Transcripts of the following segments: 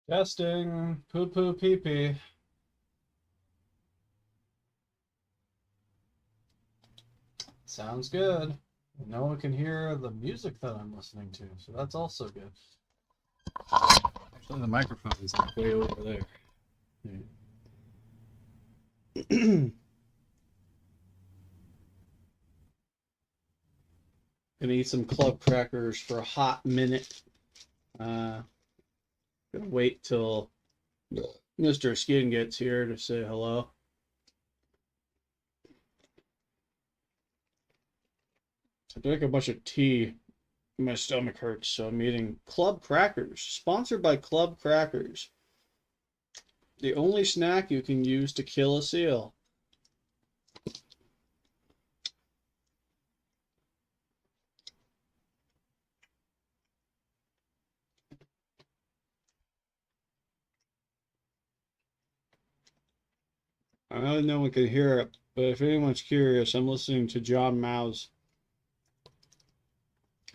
Testing. Poo poo pee pee. Sounds good. No one can hear the music that I'm listening to, so that's also good. Actually, the microphone is like way over there. Gonna eat some club crackers for a hot minute. Gonna wait till Mr. Skin gets here to say hello. I drank a bunch of tea. My stomach hurts, so I'm eating club crackers. Sponsored by Club Crackers. The only snack you can use to kill a seal. I know no one can hear it, but if anyone's curious, I'm listening to John Mao's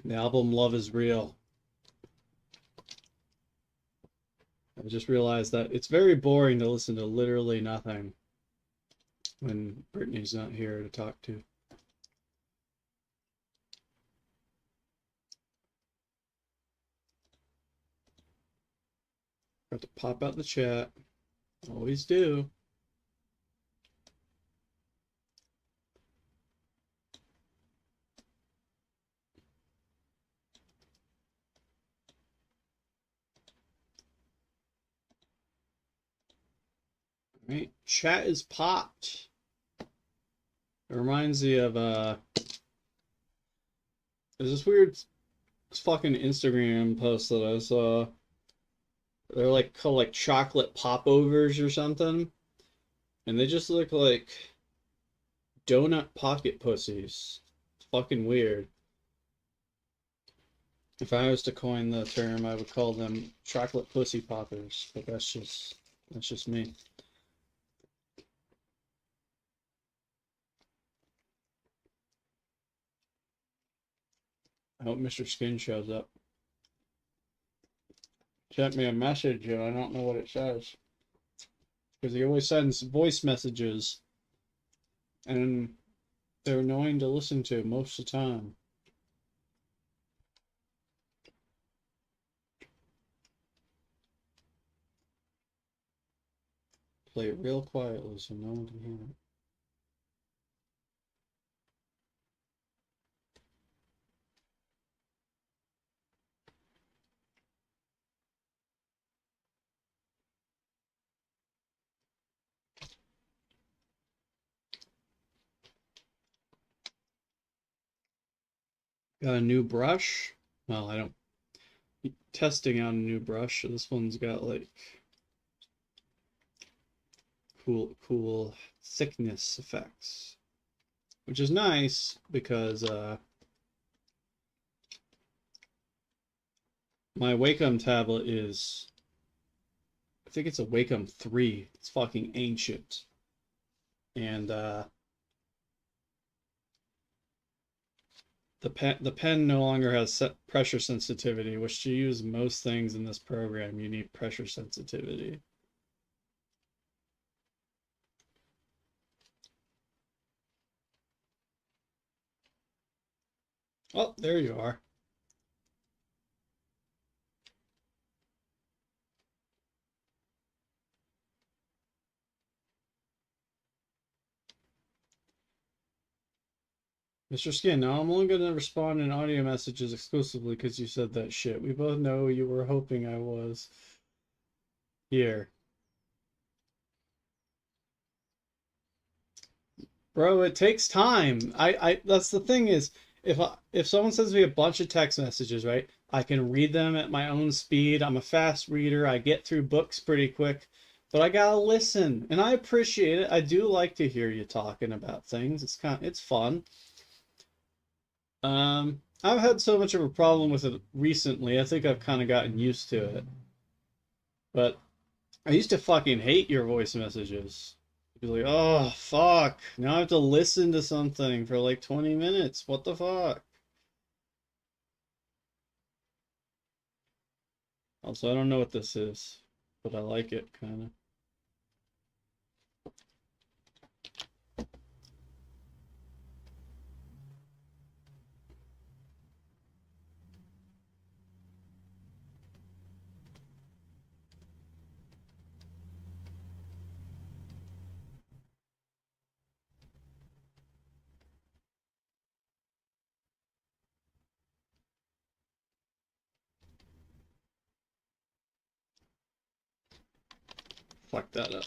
the album Love is Real. I just realized that it's very boring to listen to literally nothing when Brittany's not here to talk to. Got to pop out the chat. Always do. All right, chat is popped. It reminds me of there's this weird fucking Instagram post that I saw. They're like called like chocolate popovers or something, and they just look like donut pocket pussies. It's fucking weird. If I was to coin the term, I would call them chocolate pussy poppers, but that's just me. I hope Mr. Skin shows up. Sent me a message and I don't know what it says. Because he always sends voice messages and they're annoying to listen to most of the time. Play it real quietly so no one can hear it. Got a new brush. Well, I don't. Testing out a new brush. This one's got like cool thickness effects, which is nice because my Wacom tablet is, I think it's a Wacom 3. It's fucking ancient. And the pen no longer has pressure sensitivity, which to use most things in this program, you need pressure sensitivity. Oh, there you are. Mr. Skin, now I'm only going to respond in audio messages exclusively because you said that shit. We both know you were hoping I was. Here. Bro, it takes time. That's the thing is, if someone sends me a bunch of text messages, right, I can read them at my own speed. I'm a fast reader. I get through books pretty quick, but I gotta listen, and I appreciate it. I do like to hear you talking about things. It's fun. I've had so much of a problem with it recently. I think I've kind of gotten used to it. But I used to fucking hate your voice messages. Be like, oh fuck, now I have to listen to something for like 20 minutes. What the fuck? Also, I don't know what this is. but I like it kind of. Fuck that up.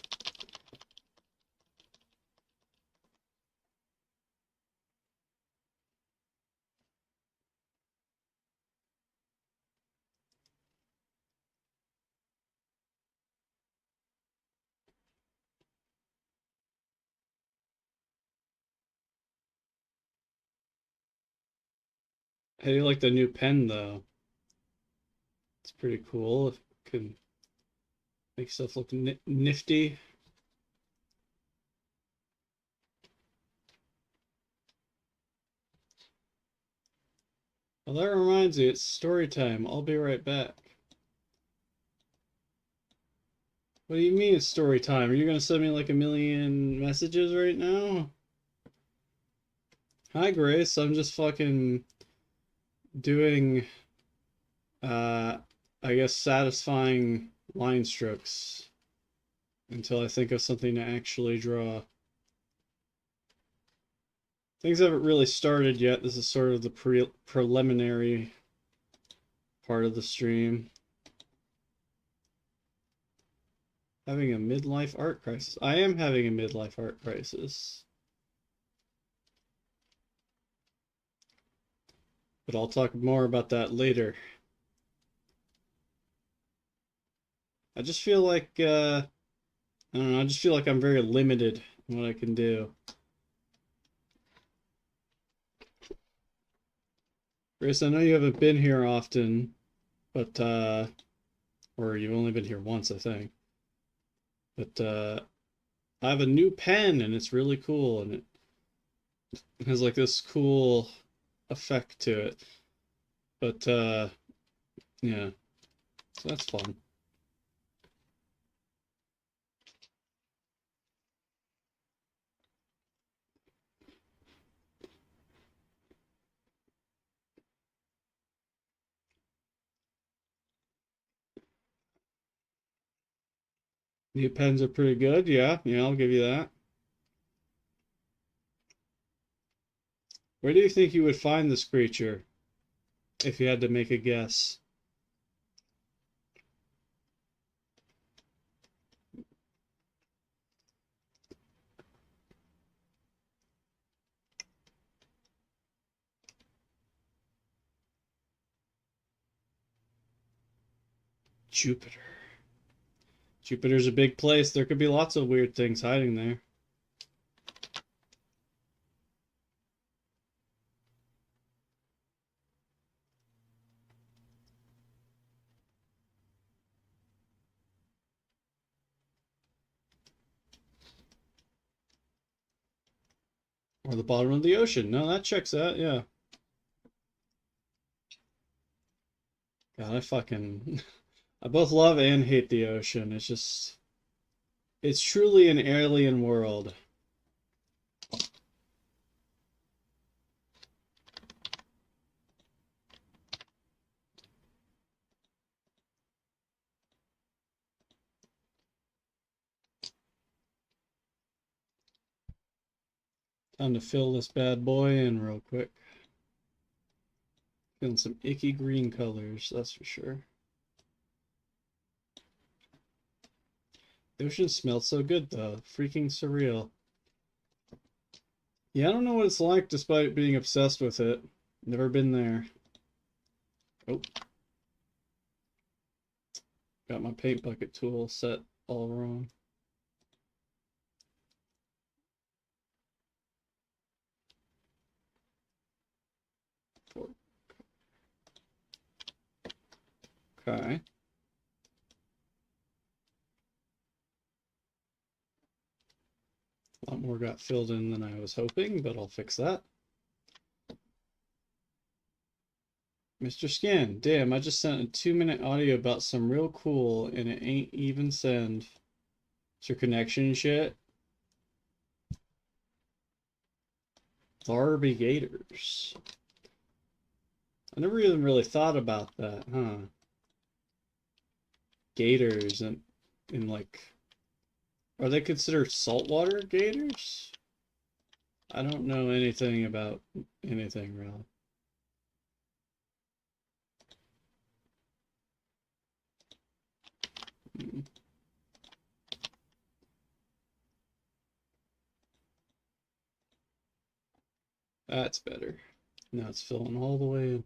How do you like the new pen though? It's pretty cool. If it can make stuff look nifty. Well, that reminds me, it's story time. I'll be right back. What do you mean it's story time? Are you gonna send me like a million messages right now? Hi, Grace. I'm just fucking doing, uh, I guess satisfying line strokes until I think of something to actually draw. Things haven't really started yet. This is sort of the preliminary part of the stream. Having a midlife art crisis. I am having a midlife art crisis. But I'll talk more about that later. I just feel like, I don't know, I just feel like I'm very limited in what I can do. Grace, I know you haven't been here often, but, or you've only been here once, I think. But, I have a new pen and it's really cool and it has like this cool effect to it. But, yeah, so that's fun. New pens are pretty good. Yeah, yeah, I'll give you that. Where do you think you would find this creature if you had to make a guess? Jupiter. Jupiter's a big place. There could be lots of weird things hiding there. Or the bottom of the ocean. No, that checks out, yeah. God, I fucking... I both love and hate the ocean. It's just... It's truly an alien world. Time to fill this bad boy in real quick. Feeling some icky green colors, that's for sure. The ocean smells so good though. Freaking surreal. Yeah, I don't know what it's like despite being obsessed with it. Never been there. Oh. Got my paint bucket tool set all wrong. Okay. A lot more got filled in than I was hoping, but I'll fix that. Mr. Skin, damn, I just sent a 2-minute audio about some real cool and it ain't even send. It's your connection shit. Barbie Gators. I never even really thought about that, huh? Gators and like, are they considered saltwater gators? I don't know anything about anything really. Hmm. That's better. Now it's filling all the way in.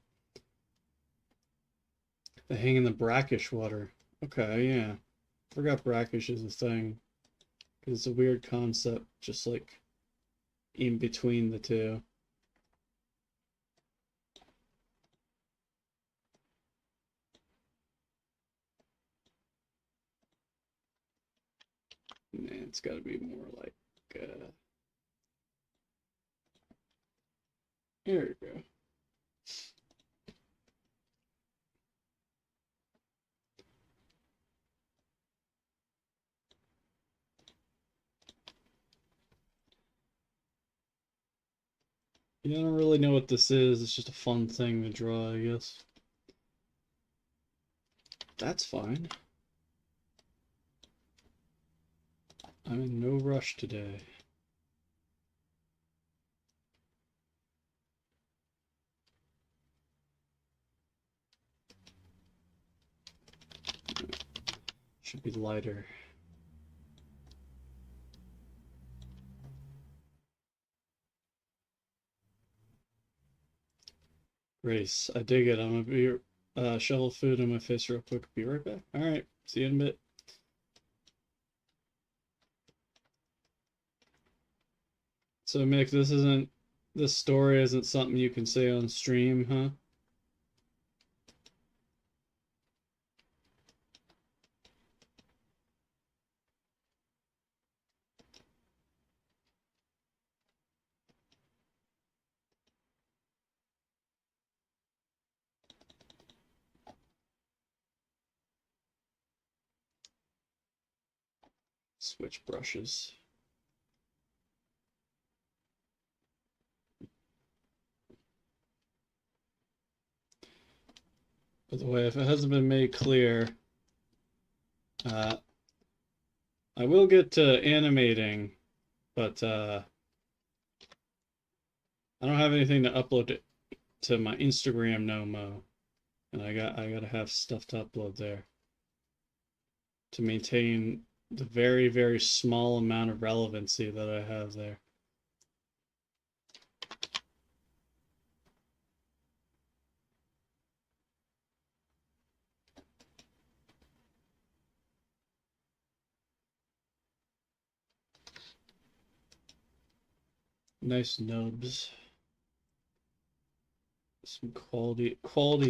They hang in the brackish water. Okay, yeah. Forgot brackish is a thing. Because it's a weird concept, just like in between the two. Nah, it's got to be more like. Here we go. Yeah, I don't really know what this is. It's just a fun thing to draw, I guess. That's fine. I'm in no rush today. Should be lighter. Grace, I dig it. I'm gonna be shovel food in my face real quick. Be right back. All right, see you in a bit. So Mick, this story isn't something you can say on stream, huh? Switch brushes. By the way, if it hasn't been made clear, uh, I will get to animating, but I don't have anything to upload to my Instagram no mo, and I gotta have stuff to upload there to maintain the very, very small amount of relevancy that I have there. Nice nubs. Some quality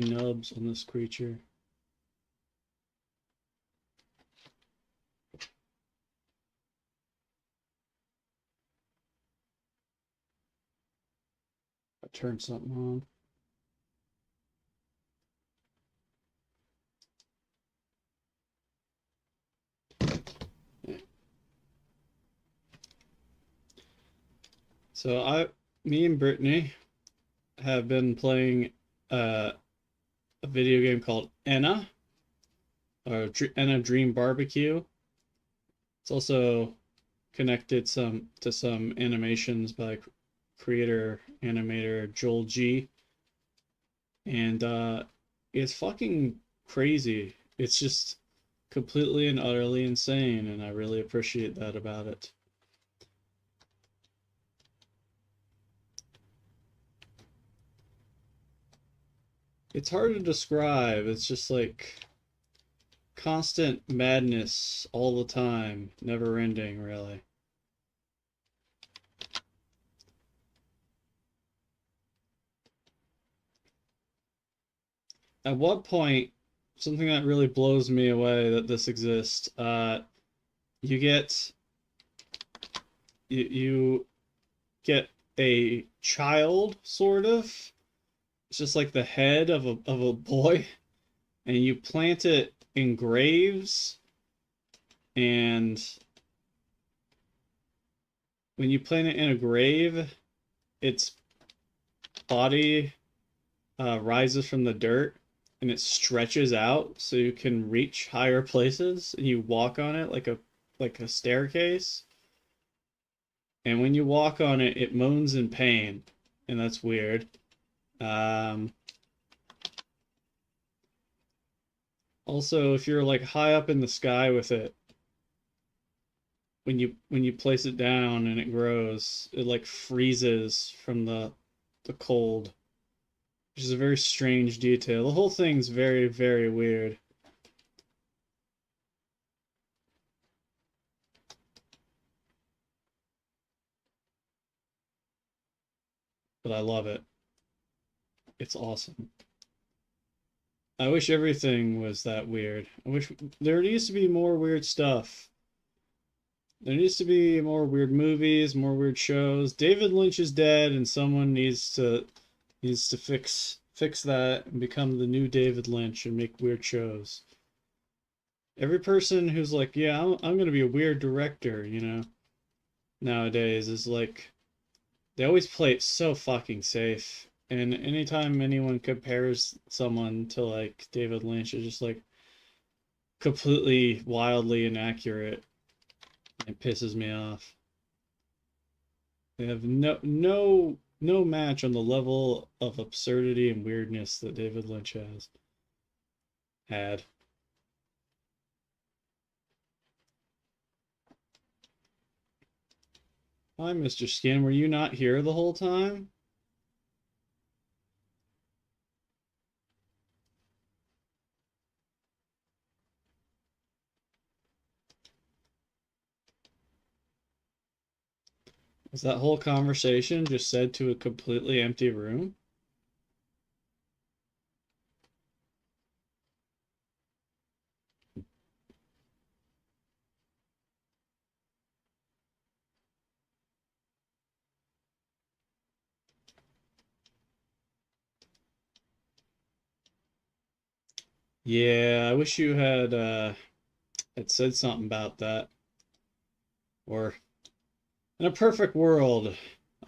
nubs on this creature. I turned something on. Yeah. So me and Brittany have been playing a video game called Enna, or Enna Dream Barbecue. It's also connected to some animations by creator animator Joel G, and it's fucking crazy. It's just completely and utterly insane, and I really appreciate that about it. It's hard to describe. It's just like constant madness all the time, never ending, really. At what point, something that really blows me away that this exists, you get you get a child, sort of, It's just like the head of a boy, and you plant it in graves, and when you plant it in a grave, its body rises from the dirt and it stretches out so you can reach higher places and you walk on it like a staircase. And when you walk on it, it moans in pain, and that's weird. Um, Also, if you're like high up in the sky with it, when you place it down and it grows, it like freezes from the cold, which is a very strange detail. The whole thing's very, very weird. But I love it. It's awesome. I wish everything was that weird. I wish there needs to be more weird stuff. There needs to be more weird movies, more weird shows. David Lynch is dead, and someone needs to fix that and become the new David Lynch and make weird shows. Every person who's like, yeah, I'm gonna be a weird director, you know, nowadays is like they always play it so fucking safe. And anytime anyone compares someone to like David Lynch, it's just like completely wildly inaccurate. It pisses me off. They have no match on the level of absurdity and weirdness that David Lynch has had. Hi, Mr. Skin. Were you not here the whole time? Was that whole conversation just said to a completely empty room? Yeah, I wish you had said something about that. Or in a perfect world,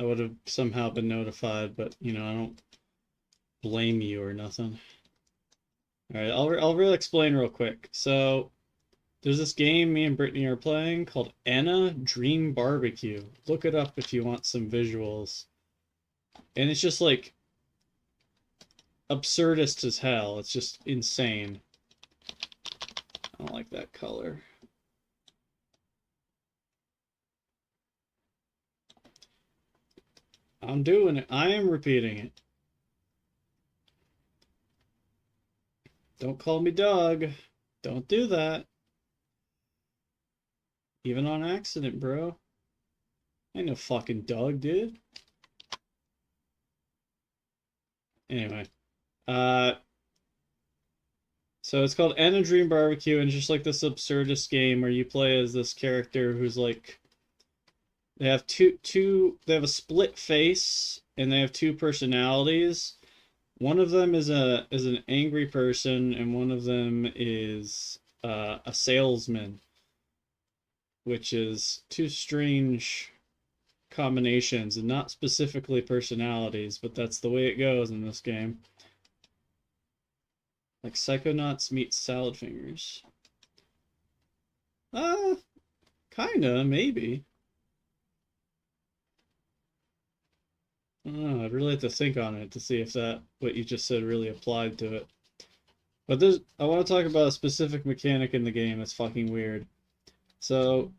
I would have somehow been notified, but you know, I don't blame you or nothing. All right, I'll really explain real quick. So, there's this game me and Brittany are playing called Anna Dream Barbecue. Look it up if you want some visuals. And it's just like absurdist as hell. It's just insane. I don't like that color. I'm doing it. I am repeating it. Don't call me Doug. Don't do that. Even on accident, bro. Ain't no fucking Doug, dude. Anyway. Uh, so it's called End of Dream Barbecue, and it's just like this absurdist game where you play as this character who's like they have they have a split face and they have two personalities. One of them is an angry person and one of them is a salesman, which is two strange combinations and not specifically personalities, but that's the way it goes in this game. Like Psychonauts meet Salad Fingers. Uh, kinda, maybe. I don't know. I'd really have to think on it to see if that what you just said really applied to it. But there's I want to talk about a specific mechanic in the game that's fucking weird. So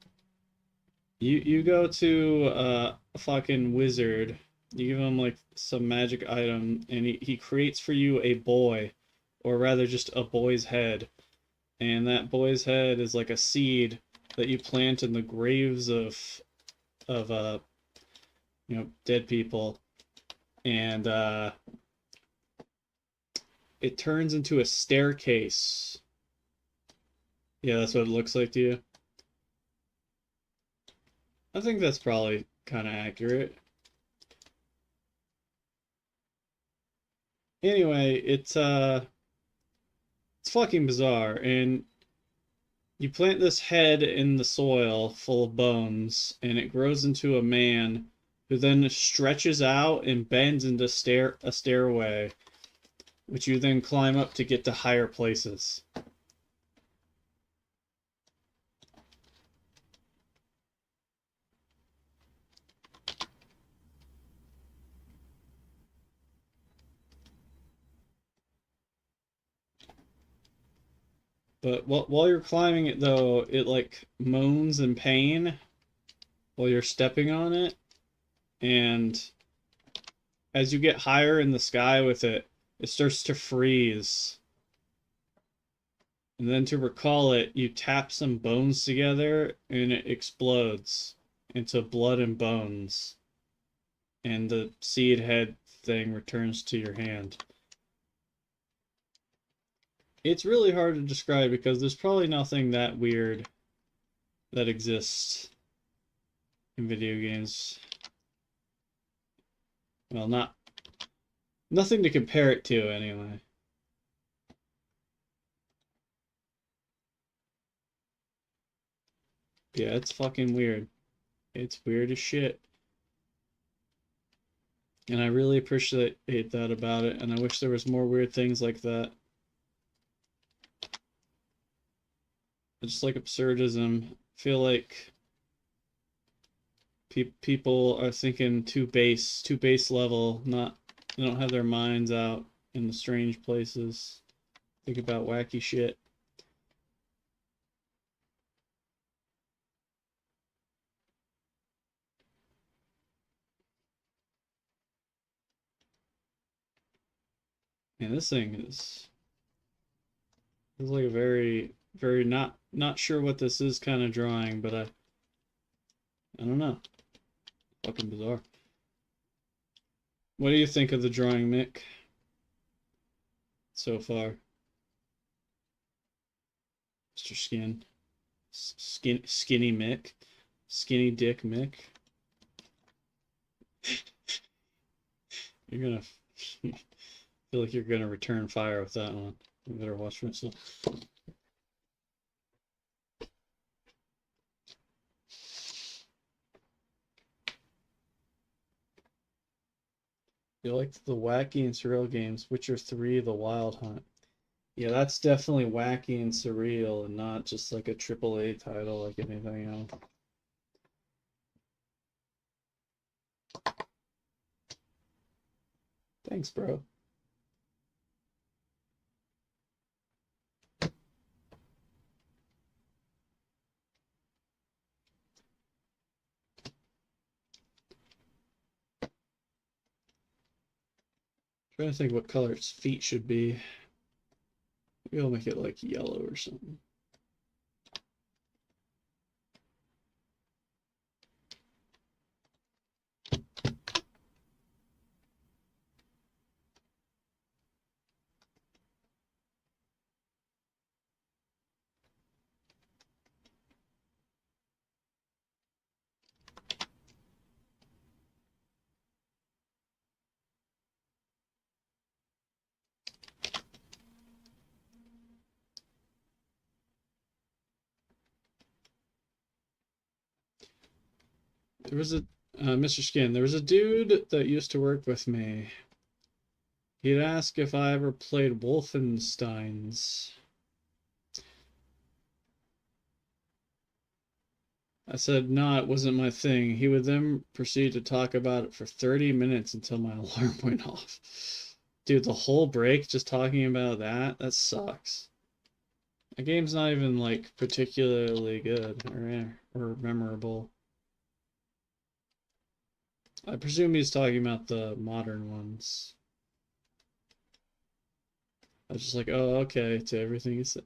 you go to a fucking wizard, you give him like some magic item, and he creates for you a boy, or rather just a boy's head. And that boy's head is like a seed that you plant in the graves of you know, dead people. And it turns into a staircase. Yeah, that's what it looks like to you. I think that's probably kind of accurate. Anyway, it's fucking bizarre, and you plant this head in the soil full of bones, and it grows into a man who then stretches out and bends into a stairway, which you then climb up to get to higher places. But while you're climbing it, though, it like moans in pain while you're stepping on it, and as you get higher in the sky with it, it starts to freeze. And then to recall it, you tap some bones together and it explodes into blood and bones. And the seed head thing returns to your hand. It's really hard to describe because there's probably nothing that weird that exists in video games. Well, nothing to compare it to anyway. Yeah, it's fucking weird. It's weird as shit. And I really appreciate that about it, and I wish there was more weird things like that. I just like absurdism. I feel like people are thinking too base level, not they don't have their minds out in the strange places. Think about wacky shit. And this thing is like a very not sure what this is kind of drawing, but I don't know. Fucking bizarre. What do you think of the drawing, Mick, so far? Mr. Skinny Mick, Skinny Dick Mick. You're gonna feel like you're gonna return fire with that one. You better watch yourself. You like the wacky and surreal games, Witcher 3, The Wild Hunt. Yeah, that's definitely wacky and surreal and not just like a AAA title like anything else. Thanks, bro. Trying to think what color its feet should be. Maybe I'll make it like yellow or something. There was a Mr. Skin. There was a dude that used to work with me. He'd ask if I ever played Wolfensteins. I said, no, it wasn't my thing. He would then proceed to talk about it for 30 minutes until my alarm went off. Dude, the whole break just talking about that? That sucks. The game's not even, like, particularly good or memorable. I presume he's talking about the modern ones. I was just like, oh, okay, to everything he said.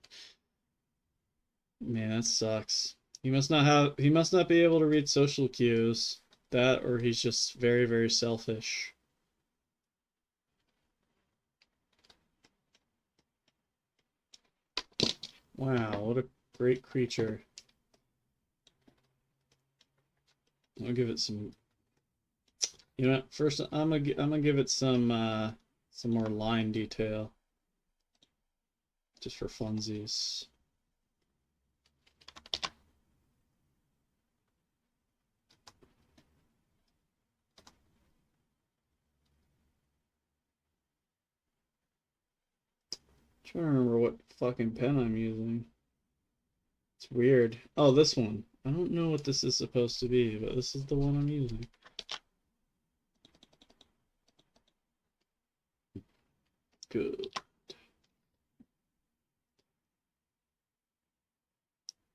Man, that sucks. He must not be able to read social cues. That or he's just very selfish. Wow, what a great creature. I'll give it some. You know, first I'm gonna give it some Some more line detail. Just for funsies. Trying to remember what fucking pen I'm using. It's weird. Oh, this one. I don't know what this is supposed to be, but this is the one I'm using. Good.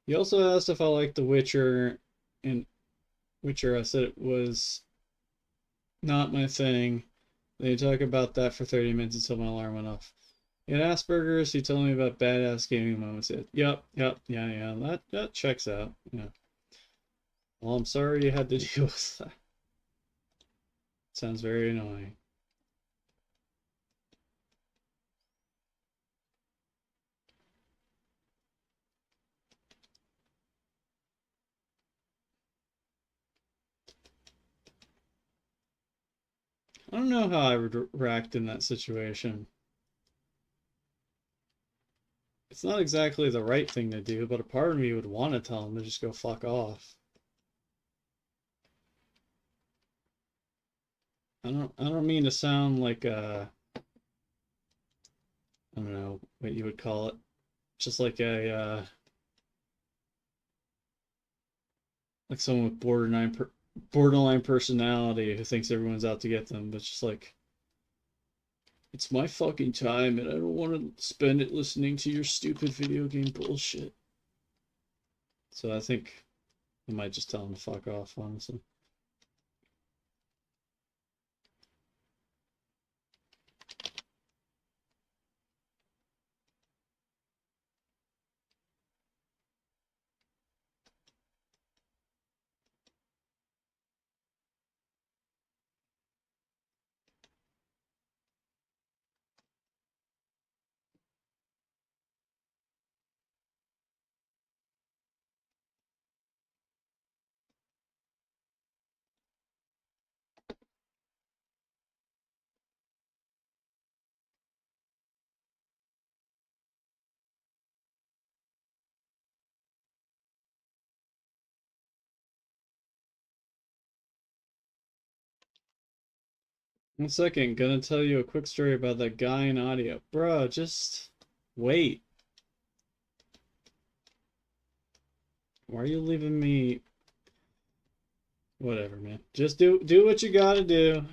He also asked if I liked The Witcher, and Witcher, I said it was not my thing. They talk about that for 30 minutes until my alarm went off. In Asperger's, he told me about badass gaming moments. Yep, yeah, that checks out. Yeah. Well, I'm sorry you had to deal with that. Sounds very annoying. I don't know how I would react in that situation. It's not exactly the right thing to do, but a part of me would want to tell him to just go fuck off. I don't mean to sound like I don't know what you would call it. Just like a like someone with borderline personality who thinks everyone's out to get them, but just like it's my fucking time and I don't want to spend it listening to your stupid video game bullshit. So I think I might just tell him to fuck off, honestly. One second, gonna tell you a quick story about that guy in audio. Bro, just wait. Why are you leaving me? Whatever, man. Just do what you gotta do.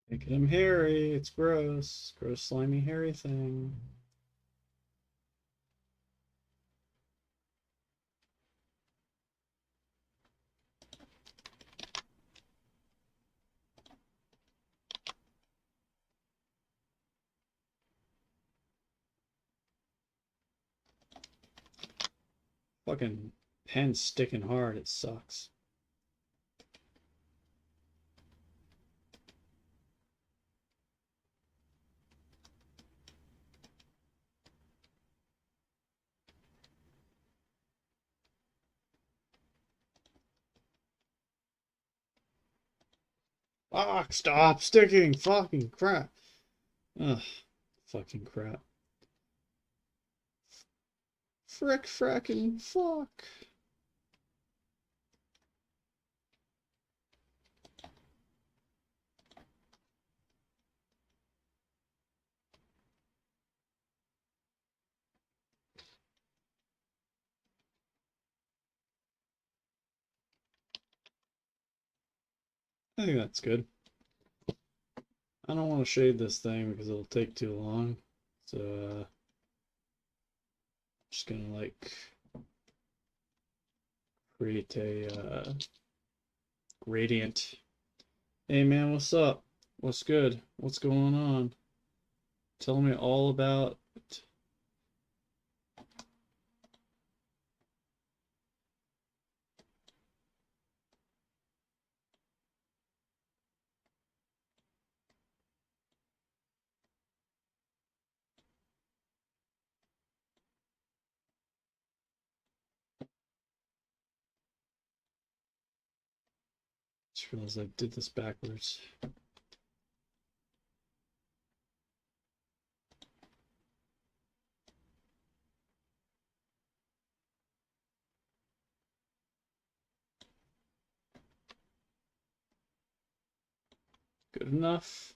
Making him hairy. It's gross. Gross, slimy, hairy thing. Fucking pen sticking hard. It sucks. Fuck, stop sticking. Fucking crap. Ugh, fucking crap. Frick, fracking, fuck. I think that's good. I don't want to shade this thing because it'll take too long. So, just gonna like create a gradient. Hey man, what's up? What's good? What's going on? Tell me all about it. Just realized I did this backwards. Good enough.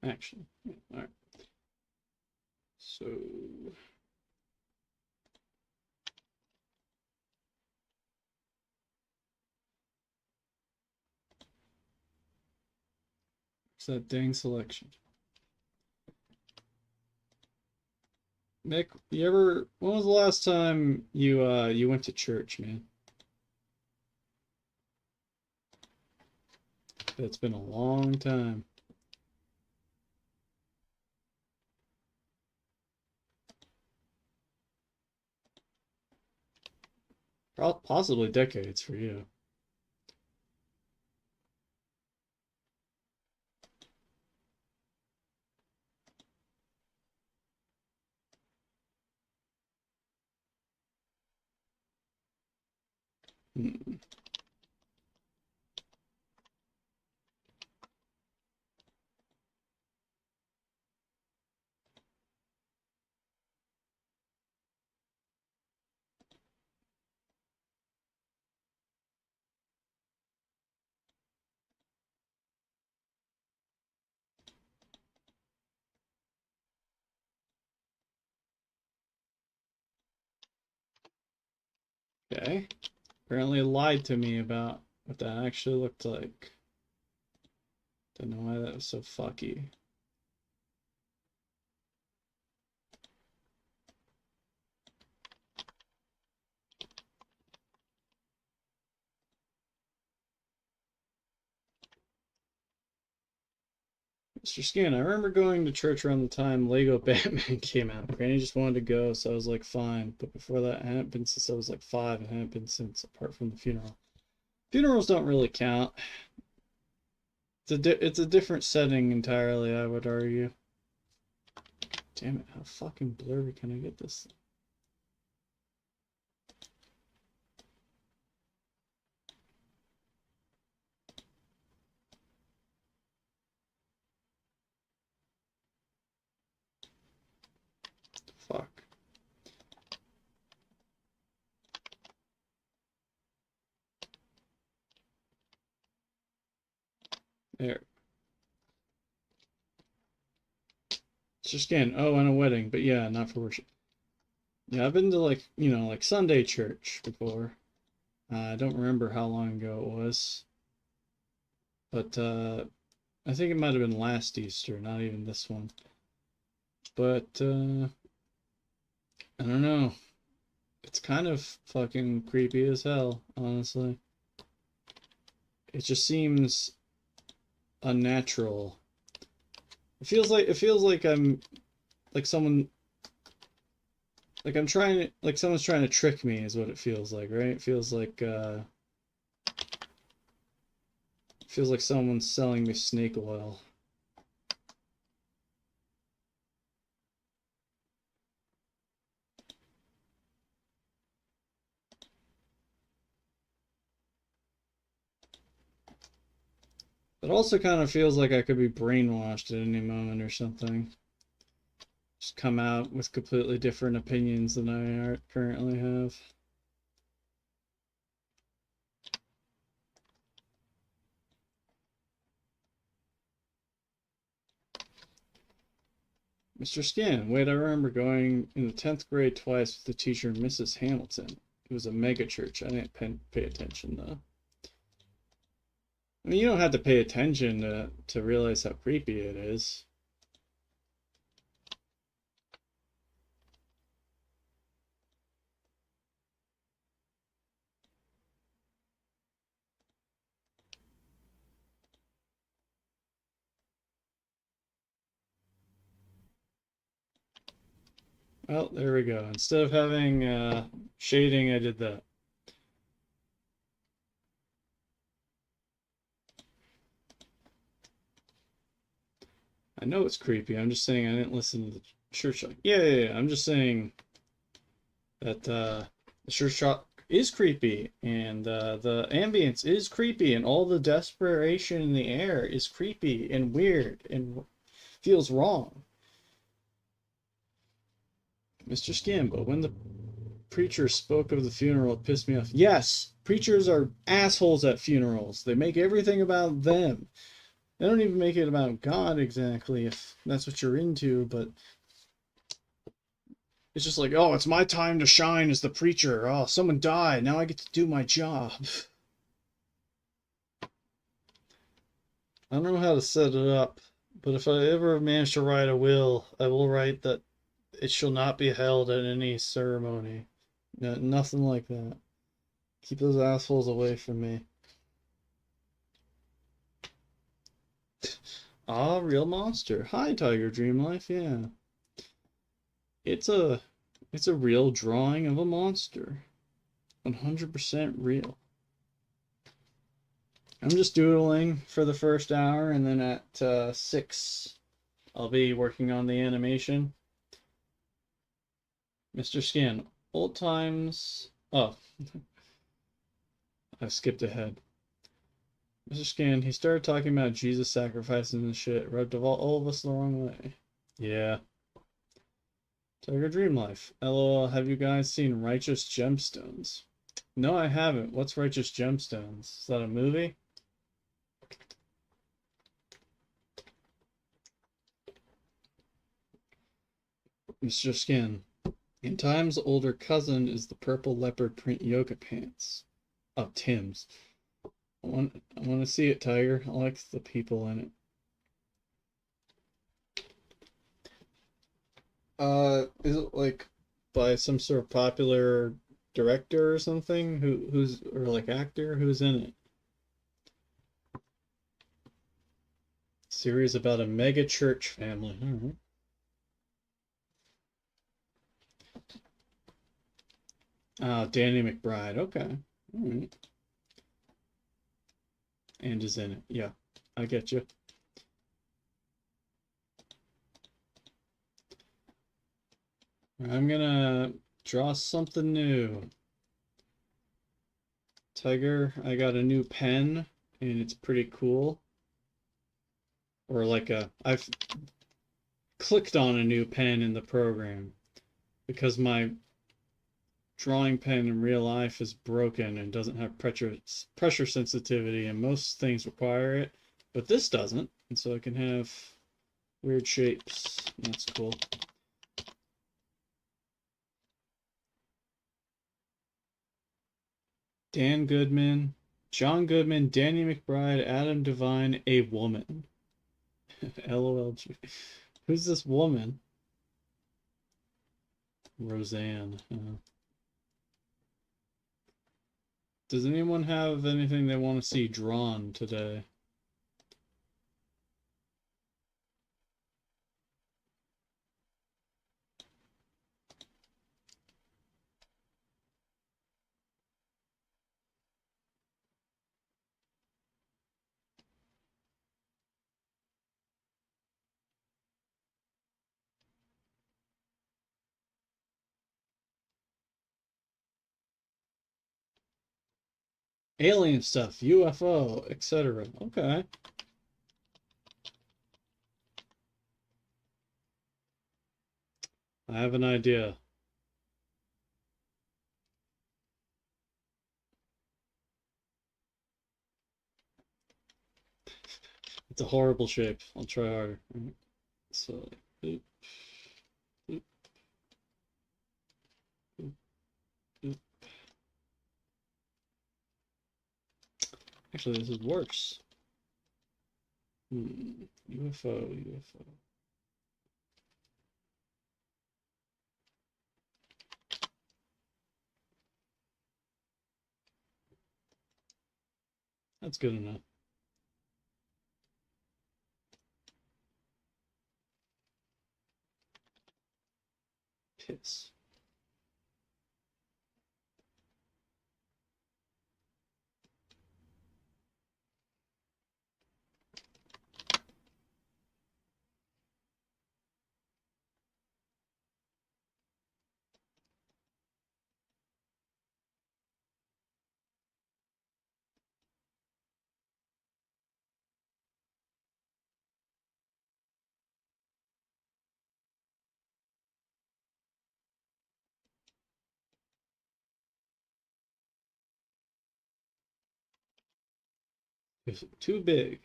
Actually, yeah, all right. So it's that dang selection. Nick, when was the last time you went to church, man? It's been a long time. Possibly decades for you. Hmm. Okay. Apparently lied to me about what that actually looked like. Don't know why that was so fucky. Mr. Skin, I remember going to church around the time Lego Batman came out. Granny just wanted to go, so I was like, fine. But before that, I hadn't been since I was like 5, and hadn't been since, apart from the funeral. Funerals don't really count. It's a different setting entirely, I would argue. Damn it, how fucking blurry can I get this? Fuck. There. It's just again, oh, and a wedding, but yeah, not for worship. Yeah, I've been to like, like Sunday church before. I don't remember how long ago it was, but I think it might have been last Easter, not even this one. But I don't know. It's kind of fucking creepy as hell, honestly. It just seems unnatural. It feels like I'm like someone like I'm trying to like someone's trying to trick me is what it feels like, right? It feels like someone's selling me snake oil. It also kind of feels like I could be brainwashed at any moment or something. Just come out with completely different opinions than I currently have. Mr. Skin, wait, I remember going in the 10th grade twice with the teacher, Mrs. Hamilton. It was a mega church. I didn't pay attention though. I mean, you don't have to pay attention to realize how creepy it is. Well, there we go. Instead of having shading, I did that. I know it's creepy. I'm just saying I didn't listen to the church shock. Yeah. I'm just saying that the church shock is creepy, and the ambience is creepy, and all the desperation in the air is creepy and weird and feels wrong. Mr. Skin, but when the preacher spoke of the funeral, it pissed me off. Yes, preachers are assholes at funerals. They make everything about them. They don't even make it about God exactly, if that's what you're into, but it's just like, oh, it's my time to shine as the preacher. Oh, someone died. Now I get to do my job. I don't know how to set it up, but if I ever manage to write a will, I will write that it shall not be held at any ceremony. No, nothing like that. Keep those assholes away from me. Ah, real monster. Hi, Tiger Dream Life. Yeah, it's a it's a real drawing of a monster. 100% real. I'm just doodling for the first hour, and then at 6, I'll be working on the animation. Mr. Skin, old times. Oh, I skipped ahead. Mr. Skin, he started talking about Jesus sacrificing and shit. Rubbed all of us the wrong way. Yeah. Tiger Dream Life. LOL, have you guys seen Righteous Gemstones? No, I haven't. What's Righteous Gemstones? Is that a movie? Mr. Skin. In Time's older cousin is the purple leopard print yoga pants. Oh, Tim's. I want to see it, Tiger. I like the people in it. Is it like by some sort of popular director or something? Who's or like actor? Who's in it? Series about a mega church family. Danny McBride. Okay. All right. And is in it. Yeah, I get you. I'm gonna draw something new. Tiger, I got a new pen and it's pretty cool. Or like I've clicked on a new pen in the program because my drawing pen in real life is broken and doesn't have pressure sensitivity, and most things require it, but this doesn't, and so I can have weird shapes. That's cool. Dan Goodman, John Goodman, Danny McBride, Adam Devine, a woman. LOL. Who's this woman? Roseanne. Does anyone have anything they want to see drawn today? Alien stuff, UFO, etc. Okay. I have an idea. It's a horrible shape. I'll try harder. So, oop, oop, oop, oop. Actually, this is worse. UFO, UFO. That's good enough. Piss. It's too big.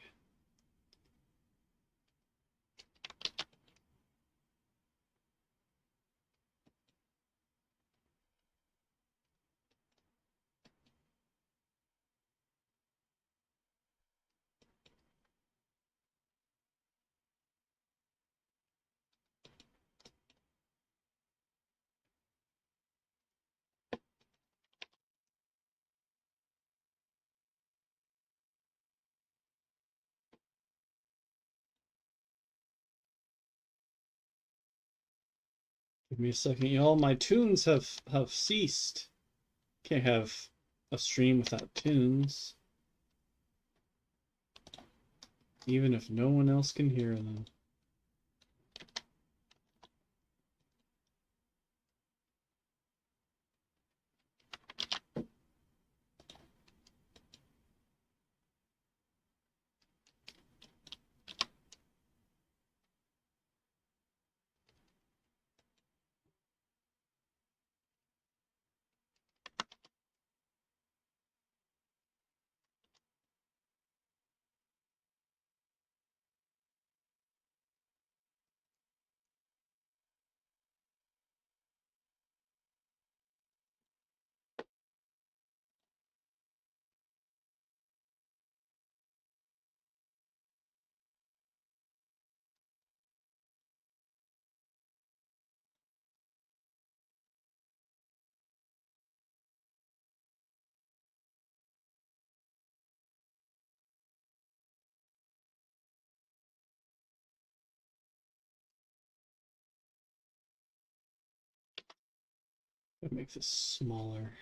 Give me a second, y'all. My tunes have ceased. Can't have a stream without tunes, even if no one else can hear them. That makes it smaller.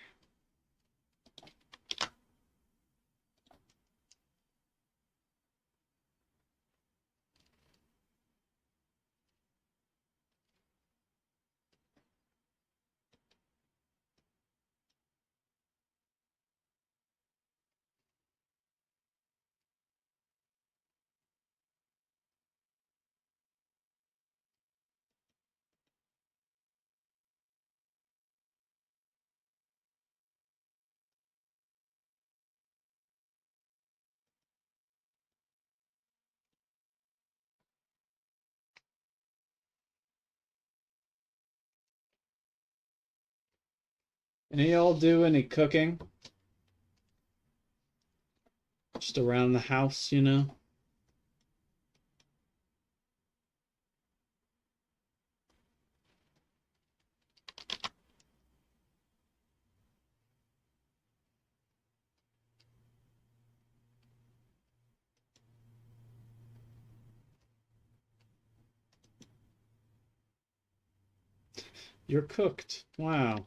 Any of y'all do any cooking? Just around the house, you know? You're cooked. Wow.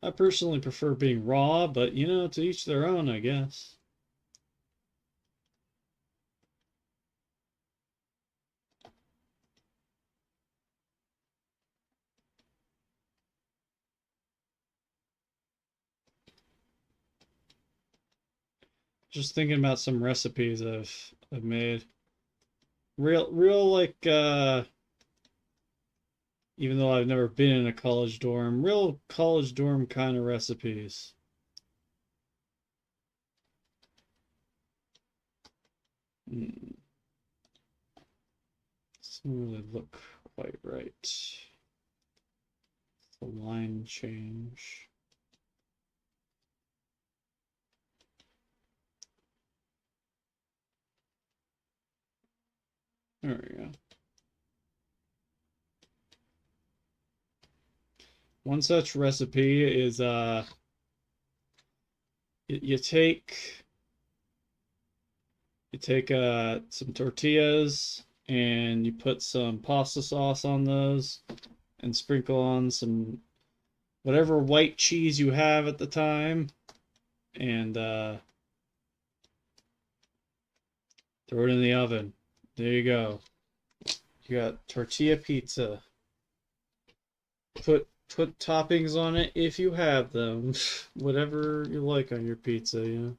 I personally prefer being raw, but you know, to each their own, I guess. Just thinking about some recipes I've made. Real like even though I've never been in a college dorm, real college dorm kind of recipes. Hmm. Doesn't really look quite right. The line change. There we go. One such recipe is you take some tortillas and you put some pasta sauce on those and sprinkle on some whatever white cheese you have at the time and throw it in the oven. There you go. You got tortilla pizza. Put toppings on it if you have them. Whatever you like on your pizza, you know.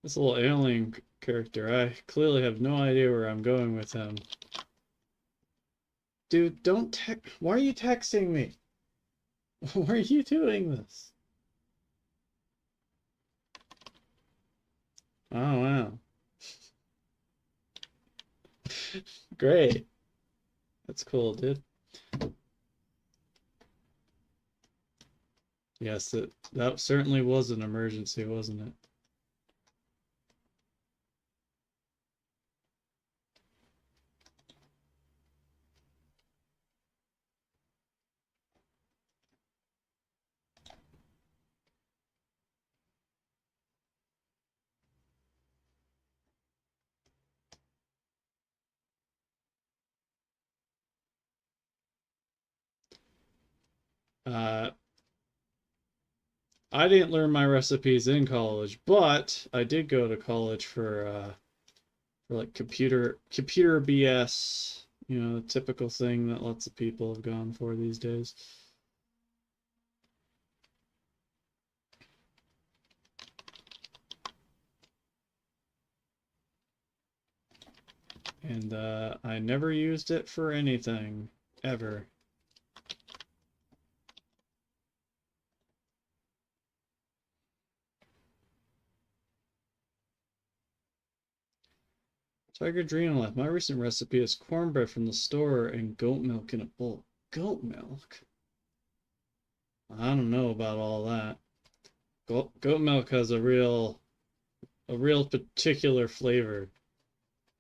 This little alien character, I clearly have no idea where I'm going with him. Dude, don't text. Why are you texting me? Why are you doing this? Oh, wow. Great. That's cool, dude. Yes, that certainly was an emergency, wasn't it? Uh, I didn't learn my recipes in college, but I did go to college for like computer BS, you know, the typical thing that lots of people have gone for these days. And I never used it for anything, ever. Tiger Dream Life. My recent recipe is cornbread from the store and goat milk in a bowl. Goat milk? I don't know about all that. Goat milk has a real particular flavor.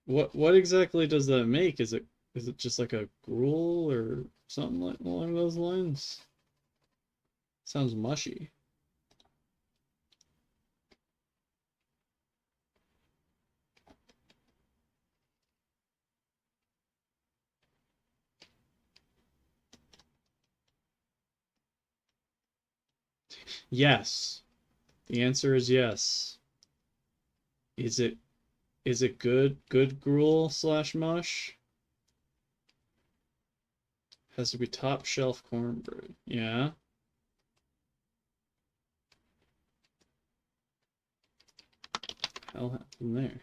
What exactly does that make? Is it just like a gruel or something like along those lines? Sounds mushy. Yes. The answer is yes. Is it good gruel slash mush? Has to be top shelf cornbread. Yeah. Hell happened there?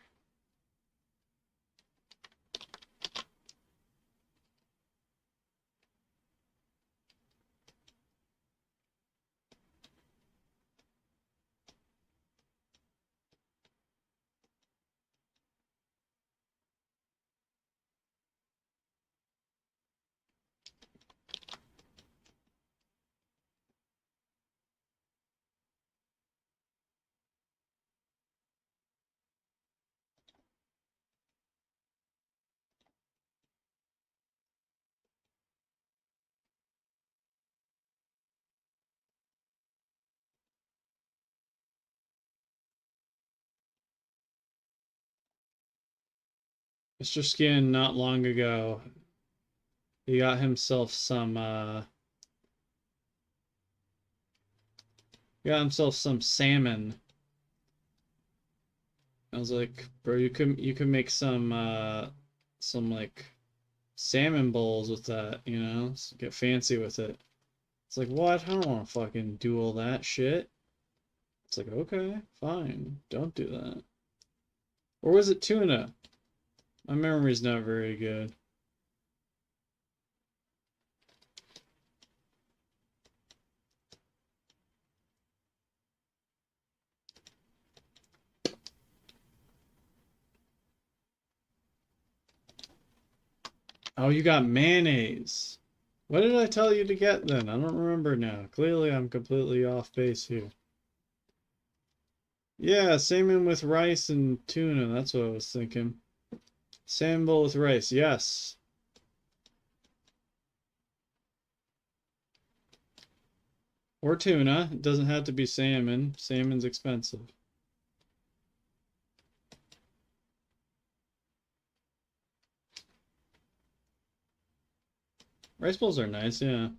Mr. Skin not long ago, he got himself some salmon. I was like, bro, you can make some like salmon bowls with that, you know? Get fancy with it. It's like, what? I don't want to fucking do all that shit. It's like, okay, fine, don't do that. Or was it tuna? My memory's not very good. Oh, you got mayonnaise. What did I tell you to get then? I don't remember now. Clearly, I'm completely off base here. Yeah, salmon with rice and tuna. That's what I was thinking. Salmon bowl with rice. Yes. Or tuna. It doesn't have to be salmon. Salmon's expensive. Rice bowls are nice, yeah.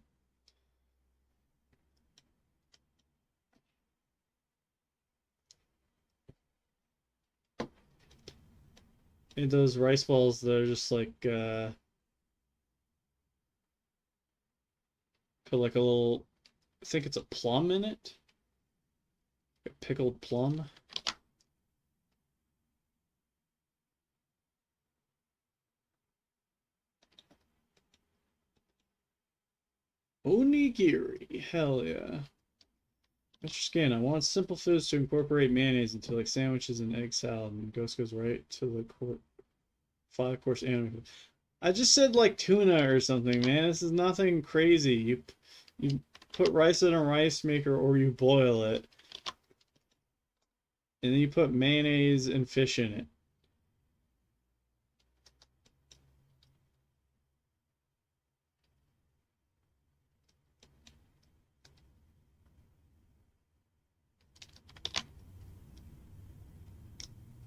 And those rice balls that are just like put like a little, I think it's a plum in it. A pickled plum. Onigiri. Hell yeah. Mr. Skin, I want simple foods to incorporate mayonnaise into like sandwiches and egg salad, and Ghost goes right to the five-course anime. I just said like tuna or something, man. This is nothing crazy. You put rice in a rice maker or you boil it, and then you put mayonnaise and fish in it.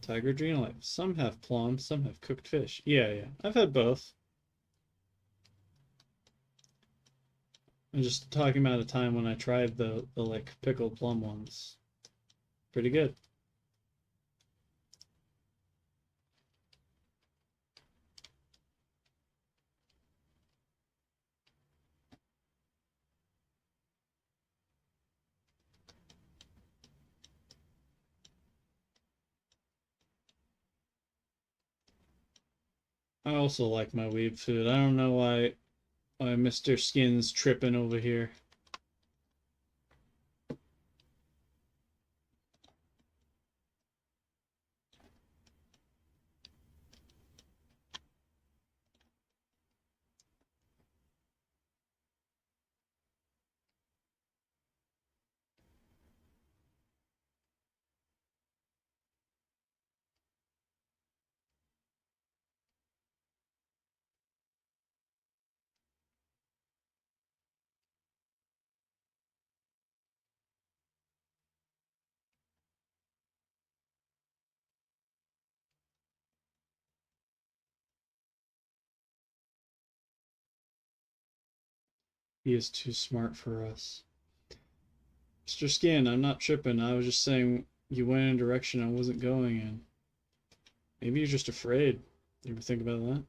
Tiger Dream Life. Some have plum, some have cooked fish. Yeah, yeah. I've had both. I'm just talking about a time when I tried the like pickled plum ones. Pretty good. I also like my weeb food. I don't know why Mr. Skin's tripping over here. He is too smart for us. Mr. Skin, I'm not tripping. I was just saying you went in a direction I wasn't going in. Maybe you're just afraid. You ever think about that?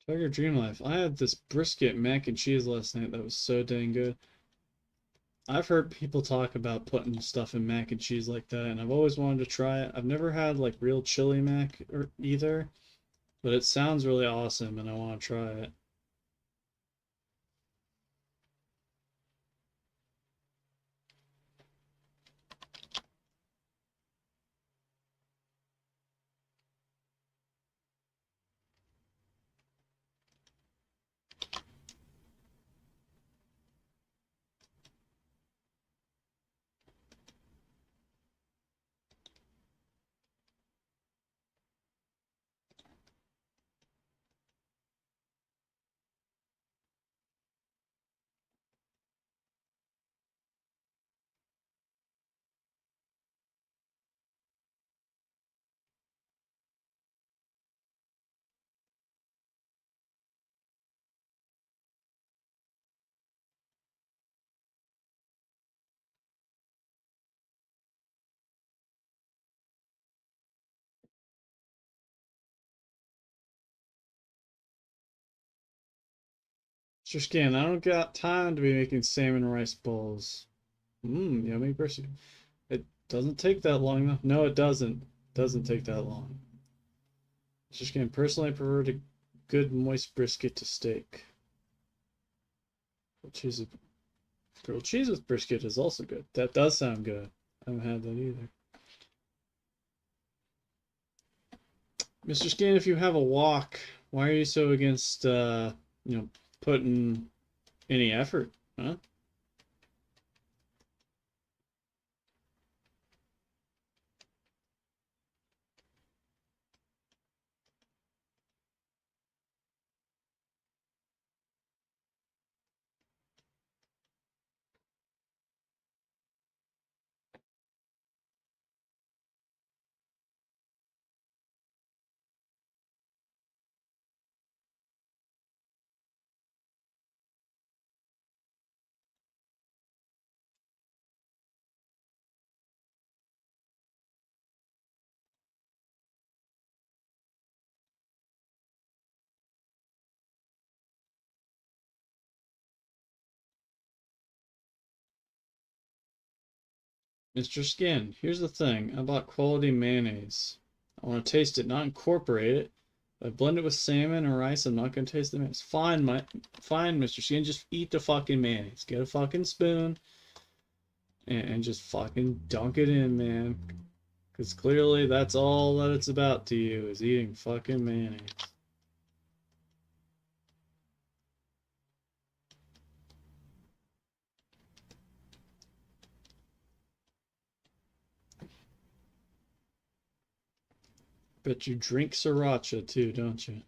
Tiger Dream Life. I had this brisket mac and cheese last night that was so dang good. I've heard people talk about putting stuff in mac and cheese like that, and I've always wanted to try it. I've never had like real chili mac or either, but it sounds really awesome and I want to try it. Mr. Scan, I don't got time to be making salmon rice bowls. Mmm, yummy brisket. It doesn't take that long though. No, it doesn't. Doesn't take that long. Mr. Scan, personally I prefer a good moist brisket to steak. Grilled cheese with brisket is also good. That does sound good. I haven't had that either. Mr. Scan, if you have a wok, why are you so against putting any effort, huh? Mr. Skin, here's the thing. I bought quality mayonnaise. I want to taste it, not incorporate it. If I blend it with salmon or rice, I'm not gonna taste the mayonnaise. Fine, Mr. Skin, just eat the fucking mayonnaise. Get a fucking spoon and just fucking dunk it in, man. Because clearly that's all that it's about to you is eating fucking mayonnaise. Bet you drink sriracha too, don't you?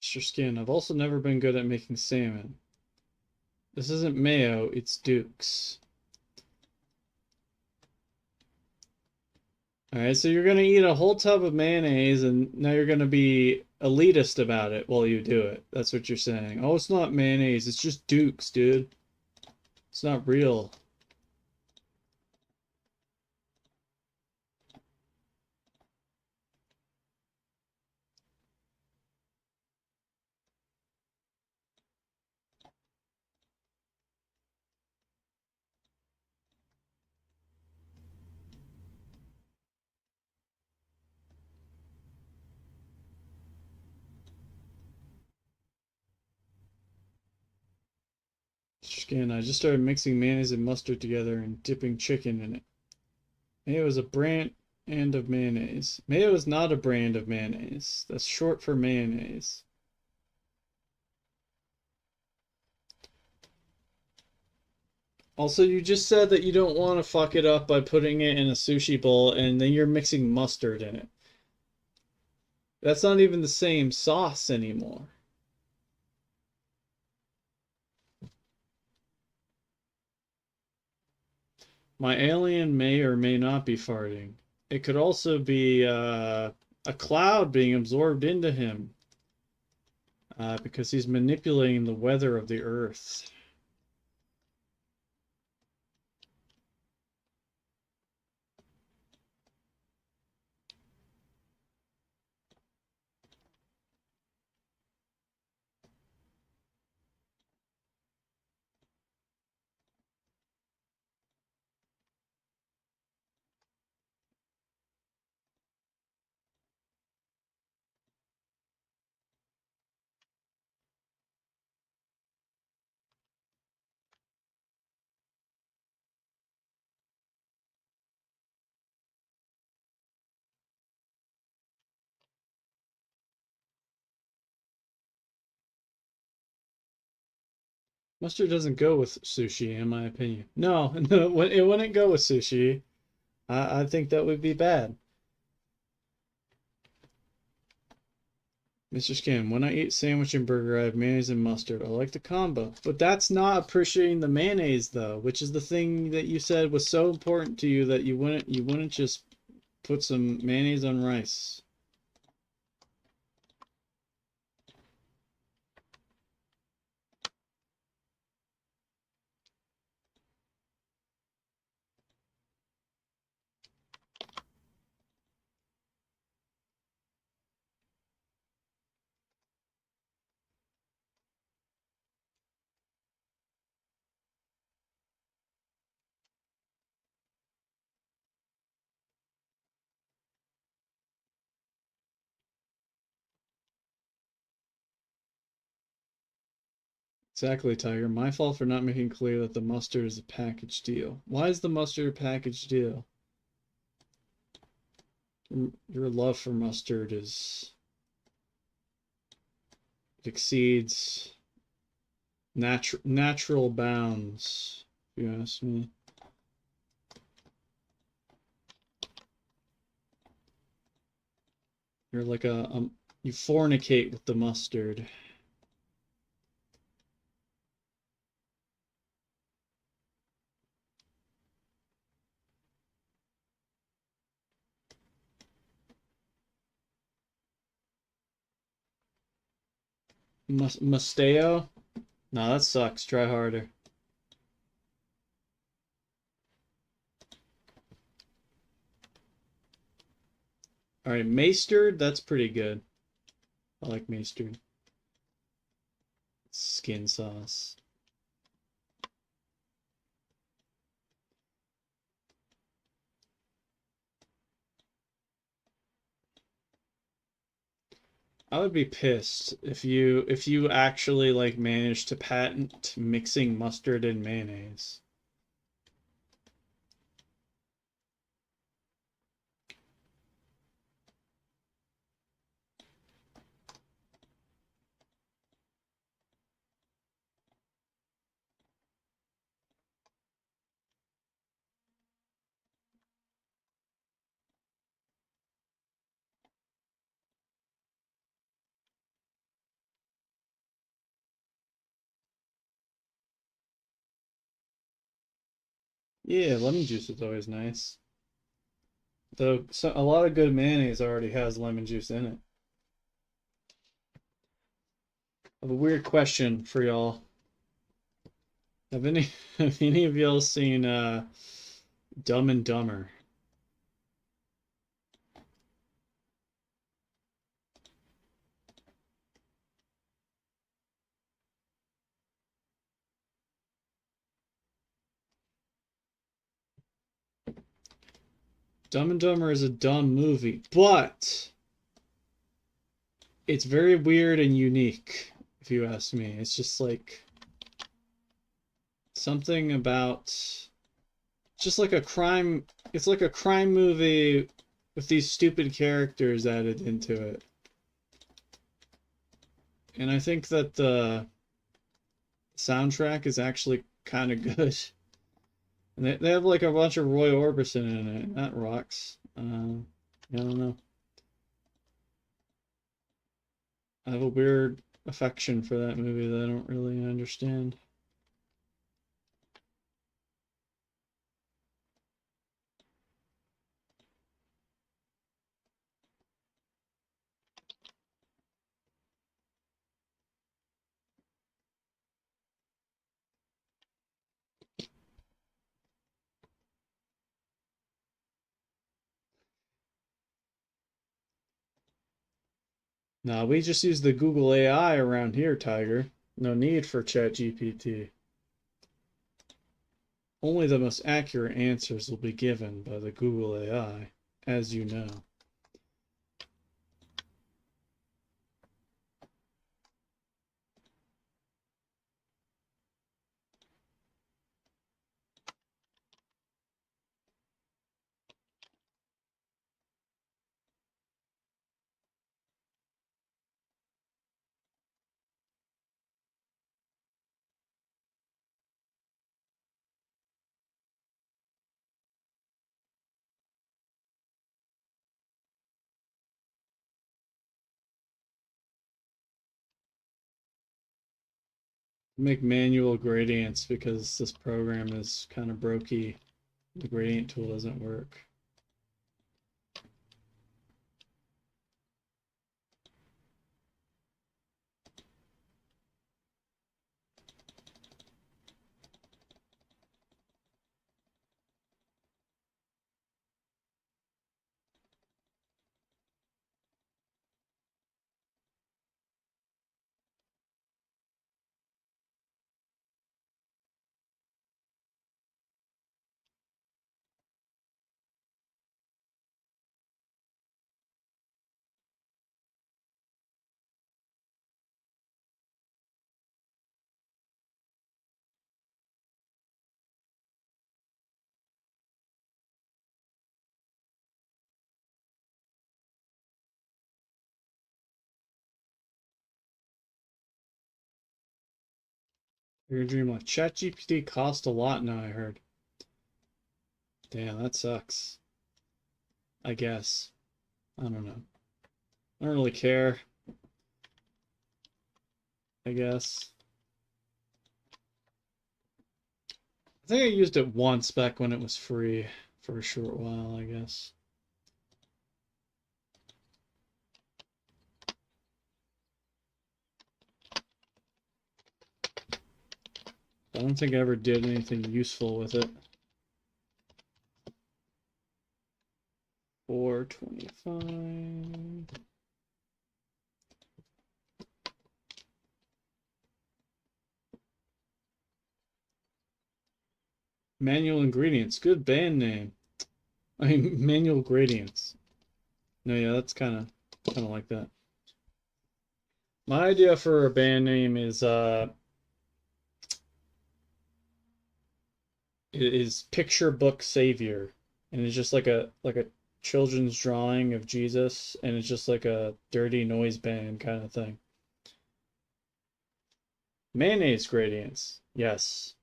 Mr. Skin, I've also never been good at making salmon. This isn't mayo, it's Duke's. Alright, so you're gonna eat a whole tub of mayonnaise and now you're gonna be elitist about it while you do it. That's what you're saying. Oh, it's not mayonnaise, it's just Duke's, dude. It's not real. Mr. Skin, I just started mixing mayonnaise and mustard together and dipping chicken in it. Mayo is a brand of mayonnaise. Mayo is not a brand of mayonnaise. That's short for mayonnaise. Also, you just said that you don't want to fuck it up by putting it in a sushi bowl and then you're mixing mustard in it. That's not even the same sauce anymore. My alien may or may not be farting. It could also be a cloud being absorbed into him because he's manipulating the weather of the earth. Mustard doesn't go with sushi, in my opinion. No, no, it wouldn't go with sushi. I think that would be bad. Mr. Skin, when I eat sandwich and burger, I have mayonnaise and mustard. I like the combo. But that's not appreciating the mayonnaise though, which is the thing that you said was so important to you that you wouldn't just put some mayonnaise on rice. Exactly, Tiger. My fault for not making clear that the mustard is a package deal. Why is the mustard a package deal? Your love for mustard is exceeds natural bounds, if you ask me. You're like you fornicate with the mustard. Musteo? No, that sucks. Try harder. All right, maestered. That's pretty good. I like maestered. Skin sauce. I would be pissed if you actually like managed to patent mixing mustard and mayonnaise. Yeah, lemon juice is always nice. Though a lot of good mayonnaise already has lemon juice in it. I have a weird question for y'all. Have any have any of y'all seen Dumb and Dumber? Dumb and Dumber is a dumb movie, but it's very weird and unique, if you ask me. It's just like something about just like a crime. It's like a crime movie with these stupid characters added into it. And I think that the soundtrack is actually kind of good. And they have like a bunch of Roy Orbison in it. That rocks. I don't know. I have a weird affection for that movie that I don't really understand. Nah, we just use the Google AI around here, Tiger. No need for ChatGPT. Only the most accurate answers will be given by the Google AI, as you know. Make manual gradients because this program is kind of brokey. The gradient tool doesn't work. Your dream life. ChatGPT costs a lot now, I heard. Damn, that sucks. I guess. I don't know. I don't really care. I guess. I think I used it once back when it was free for a short while, I guess. I don't think I ever did anything useful with it. 425. Manual Ingredients. Good band name. I mean, Manual Gradients. No, yeah, that's kind of like that. My idea for a band name is Picture Book Savior, and it's just like a children's drawing of Jesus, and it's just like a dirty noise band kind of thing. Mayonnaise gradients. Yes.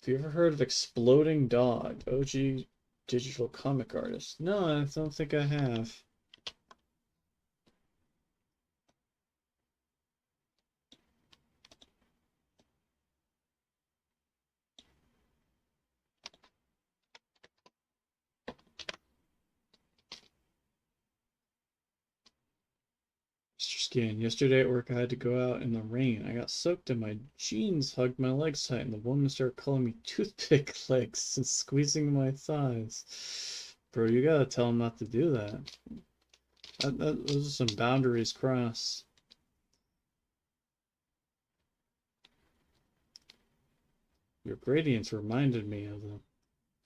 Have you ever heard of Exploding Dog? OG digital comic artist. No, I don't think I have. Mr. Skin, yesterday at work I had to go out in the rain. I got soaked and my jeans hugged my legs tight, and the woman started calling me toothpick legs and squeezing my thighs. Bro, you gotta tell him not to do that. Those are some boundaries crossed. Your gradients reminded me of them.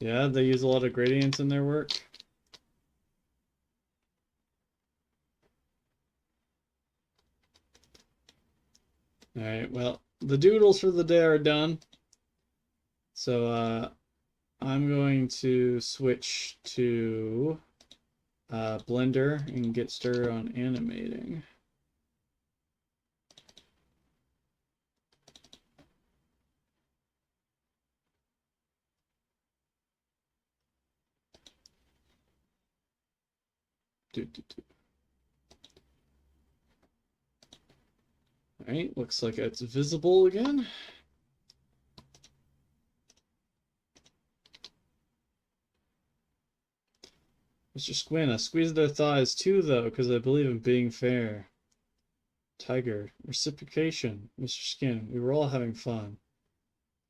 Yeah, they use a lot of gradients in their work. Alright, well, the doodles for the day are done. So, I'm going to switch to Blender and get started on animating. Alright, looks like it's visible again. Mr. Squin, I squeezed their thighs too, though, because I believe in being fair. Tiger, reciprocation. Mr. Skin, we were all having fun.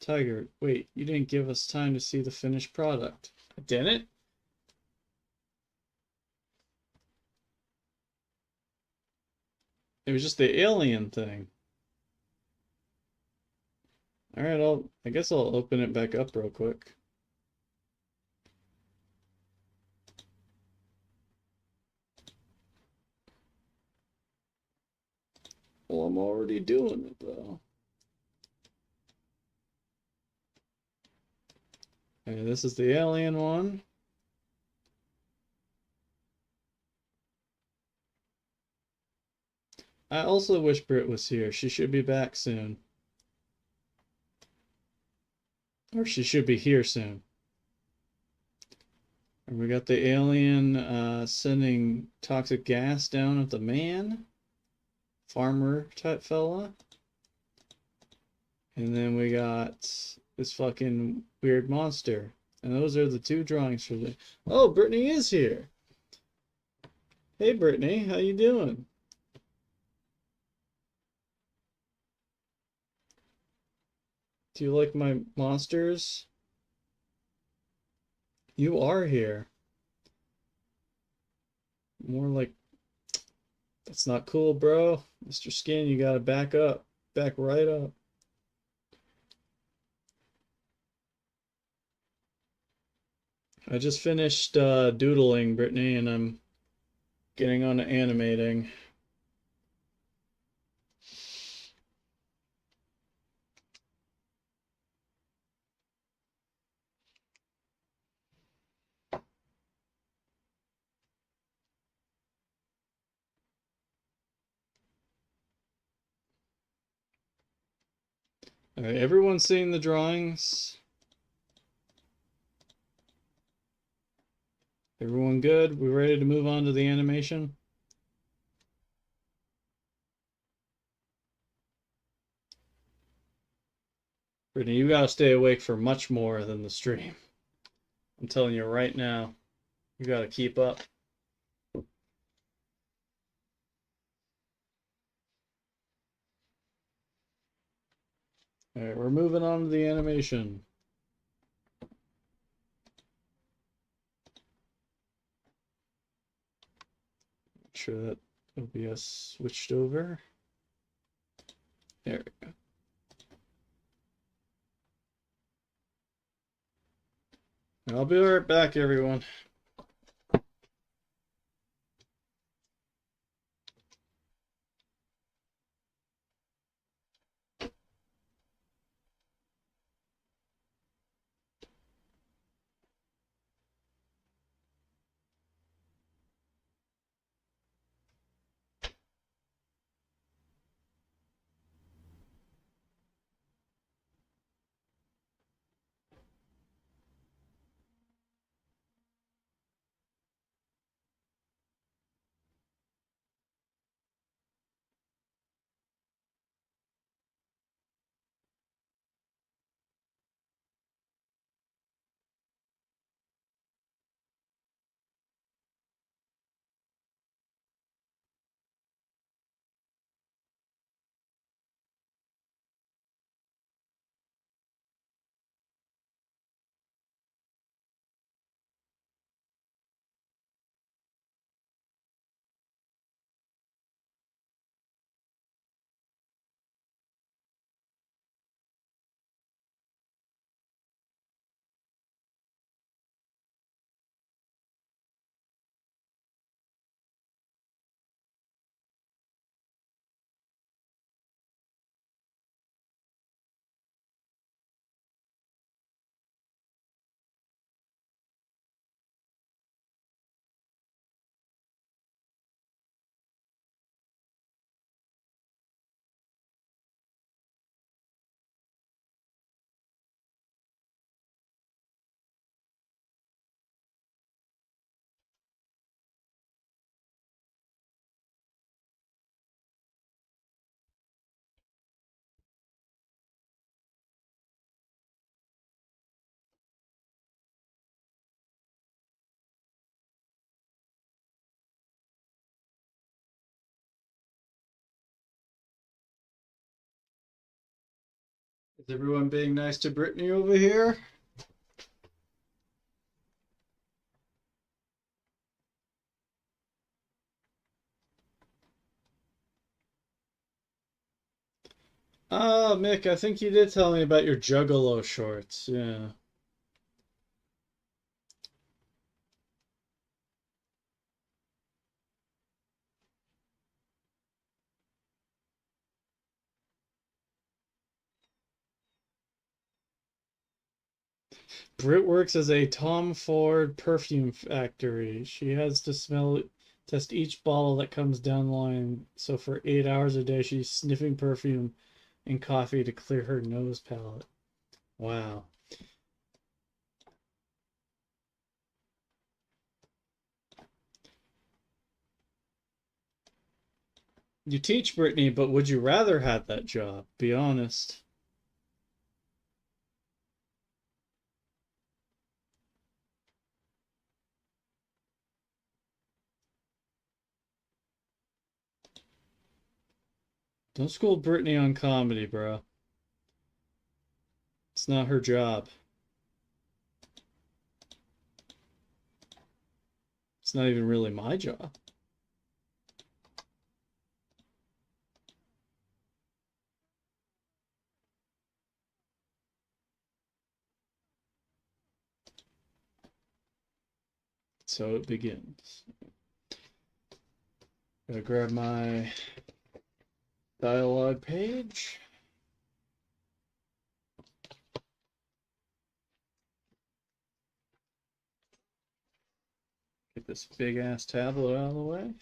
Tiger, wait, you didn't give us time to see the finished product. I didn't? It was just the alien thing. Alright, I guess I'll open it back up real quick. Well, I'm already doing it, though. Okay, this is the alien one. I also wish Britt was here. She should be back soon. Or she should be here soon. And we got the alien sending toxic gas down at the man. Farmer type fella. And then we got this fucking weird monster. And those are the two drawings for the... Oh, Brittany is here. Hey, Brittany, how you doing? Do you like my monsters? You are here. More like... That's not cool, bro. Mr. Skin, you gotta back up. Back right up. I just finished doodling, Brittany, and I'm getting on to animating. All right, everyone seeing the drawings? Everyone good? We ready to move on to the animation? Brittany, you gotta stay awake for much more than the stream. I'm telling you right now, you gotta keep up. All right, we're moving on to the animation. Make sure that OBS switched over. There we go. I'll be right back, everyone. Is everyone being nice to Brittany over here? Ah, Mick, I think you did tell me about your Juggalo shorts. Yeah. Britt works as a Tom Ford perfume factory. She has to test each bottle that comes down the line. So for 8 hours a day, she's sniffing perfume and coffee to clear her nose palate. Wow. You teach, Brittany, but would you rather have that job? Be honest. Don't school Brittany on comedy, bro. It's not her job. It's not even really my job. So it begins. Gotta grab my dialogue page. Get this big ass tablet out of the way.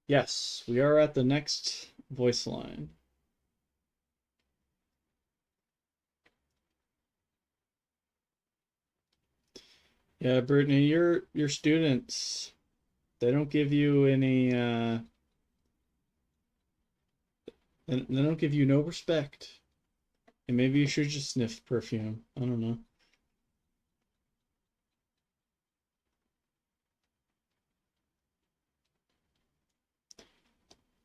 Yes, we are at the next voice line. Yeah, Brittany, your students, they don't give you any they don't give you no respect. And maybe you should just sniff perfume. I don't know.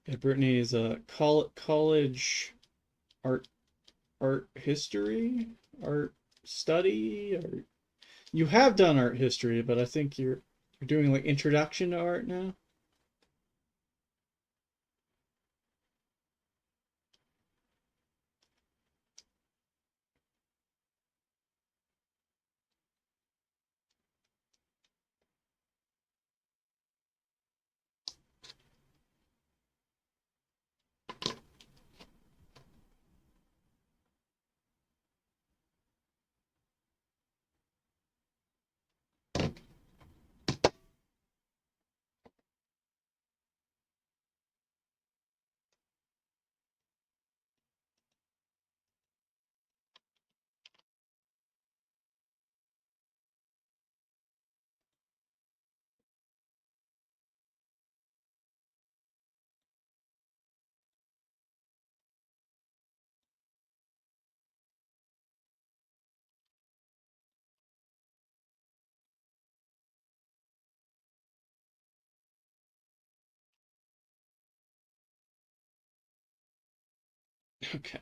Yeah, Brittany is a college art history, art study, or you have done art history, but I think you're doing like introduction to art now. Okay.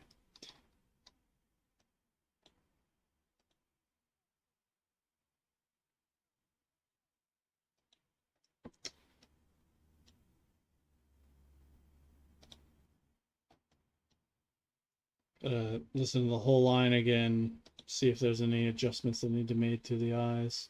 Listen to the whole line again. See if there's any adjustments that need to be made to the eyes.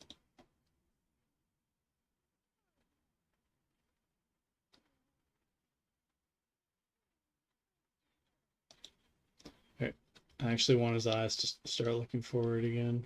Okay. I actually want his eyes to start looking forward again.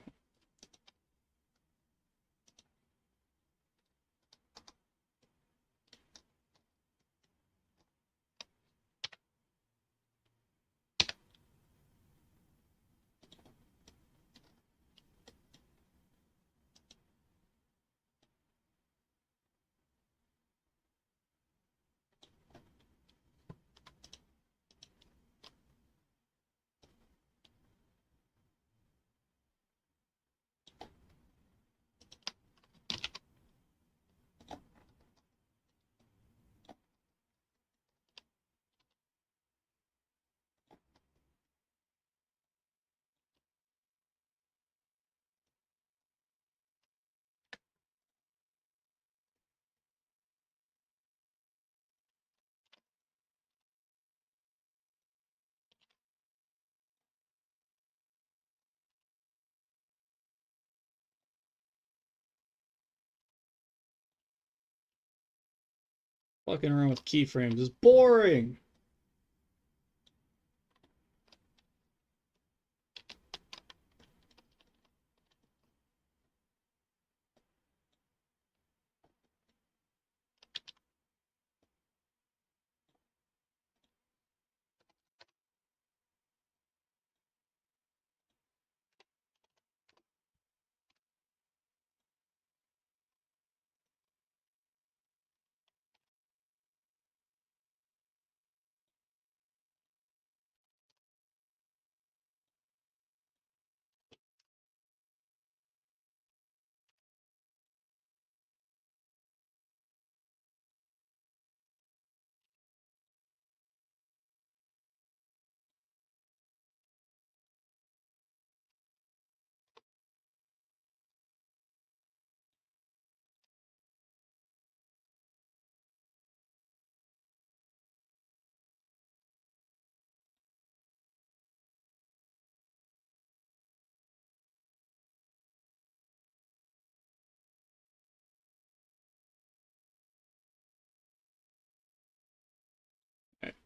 Fucking around with keyframes is boring.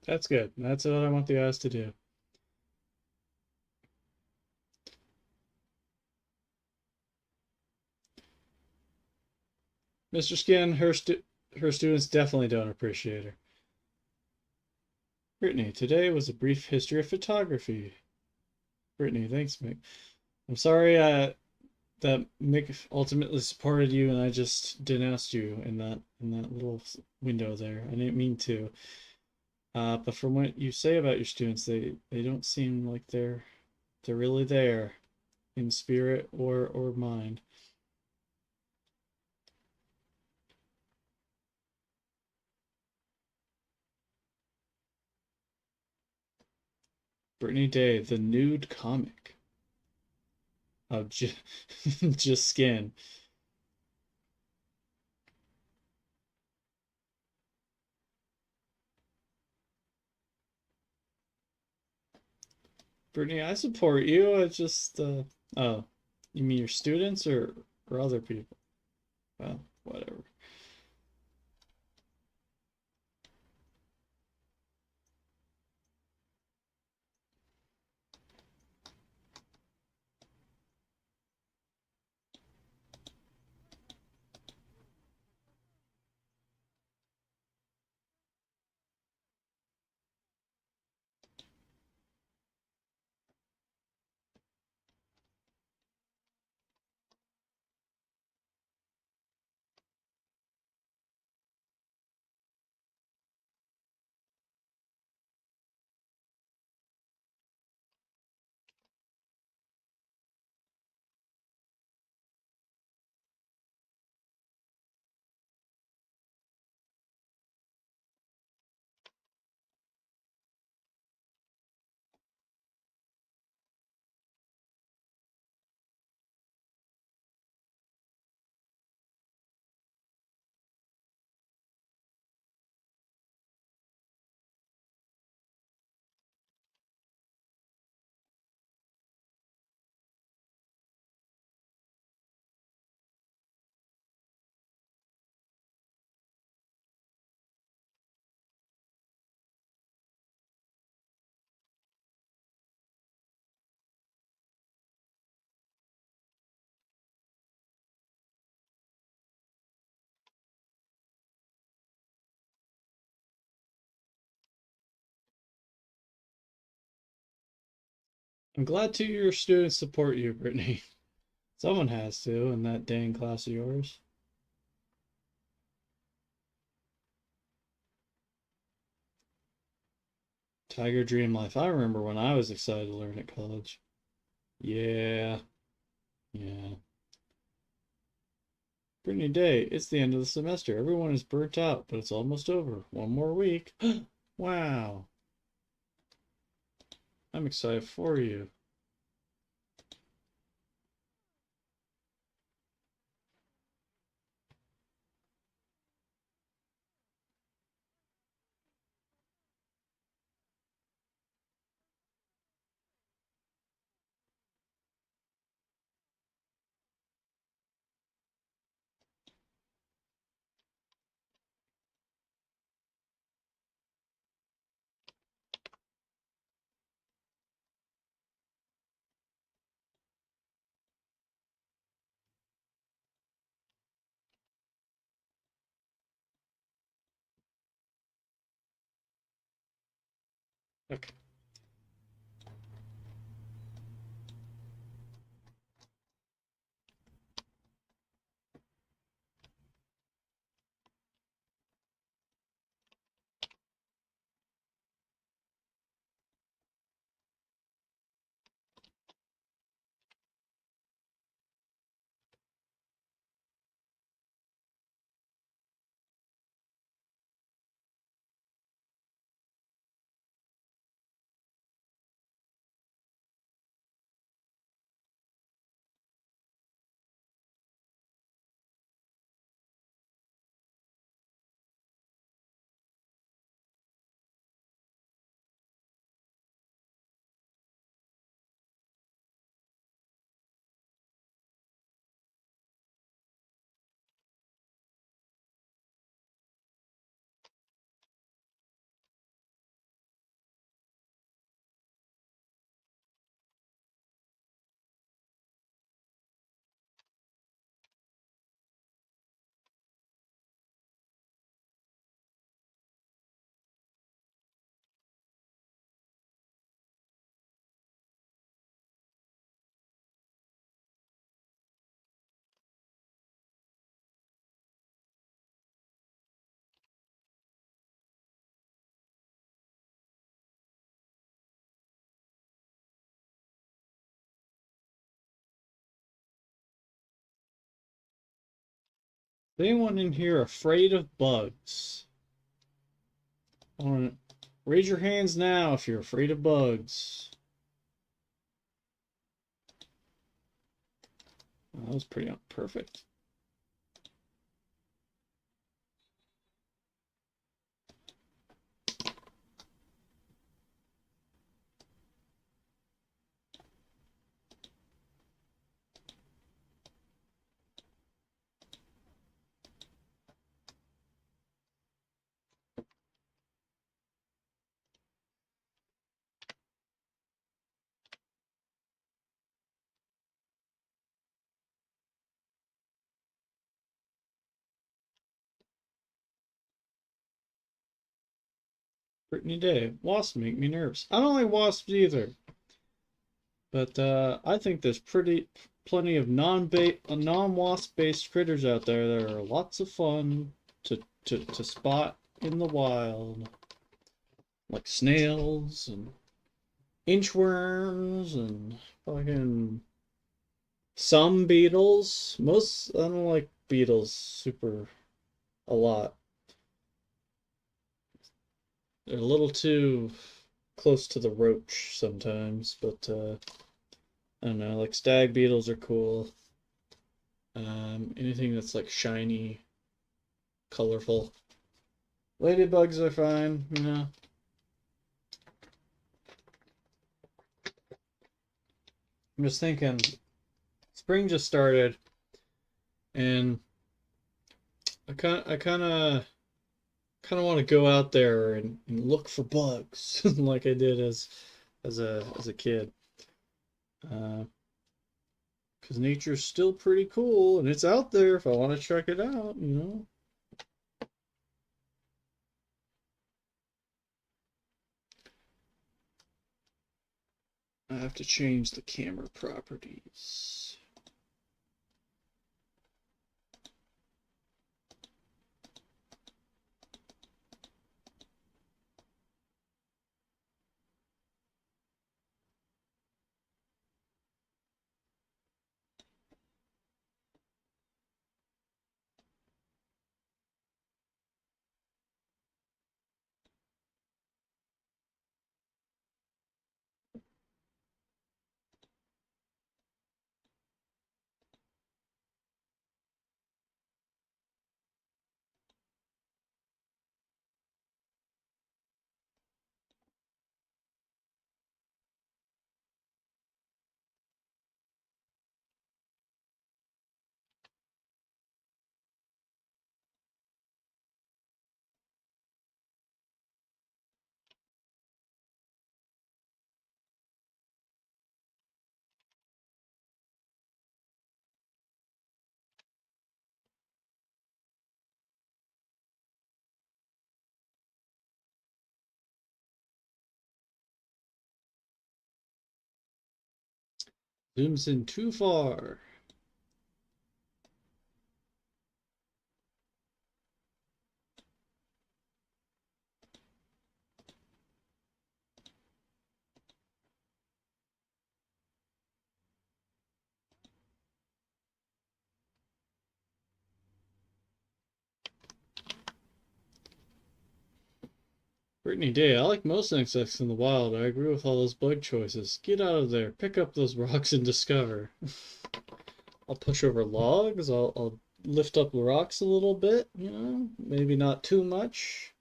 That's good. That's what I want the eyes to do. Mr. Skin, her students definitely don't appreciate her. Brittany, today was a brief history of photography. Brittany, thanks, Mick. I'm sorry that Mick ultimately supported you and I just denounced you in that little window there. I didn't mean to. But from what you say about your students, they don't seem like they're really there in spirit or mind. Brittany Day, the nude comic of just skin. Brittany, I support you. It's just oh, you mean your students or other people? Well, whatever. I'm glad two of your students support you, Brittany. Someone has to in that dang class of yours. Tiger Dream Life. I remember when I was excited to learn at college. Yeah, yeah. Brittany Day, it's the end of the semester. Everyone is burnt out, but it's almost over. One more week. Wow. I'm excited for you. Okay. Is anyone in here afraid of bugs? I want raise your hands now if you're afraid of bugs. Oh, that was pretty perfect. Brittany Day. Wasps make me nervous. I don't like wasps either, but I think there's plenty of non-wasp based critters out there that are lots of fun to spot in the wild, like snails and inchworms and fucking some beetles. Most I don't like beetles super a lot. They're a little too close to the roach sometimes, but I don't know, like stag beetles are cool. Anything that's like shiny, colorful. Ladybugs are fine, you know. I'm just thinking, spring just started, and I kind of want to go out there and look for bugs like I did as a kid. Uh, because nature's still pretty cool and it's out there if I want to check it out, you know. I have to change the camera properties. Zooms in too far. Brittany Day, I like most insects in the wild. I agree with all those bug choices. Get out of there. Pick up those rocks and discover. I'll push over logs. I'll lift up the rocks a little bit, you know, maybe not too much,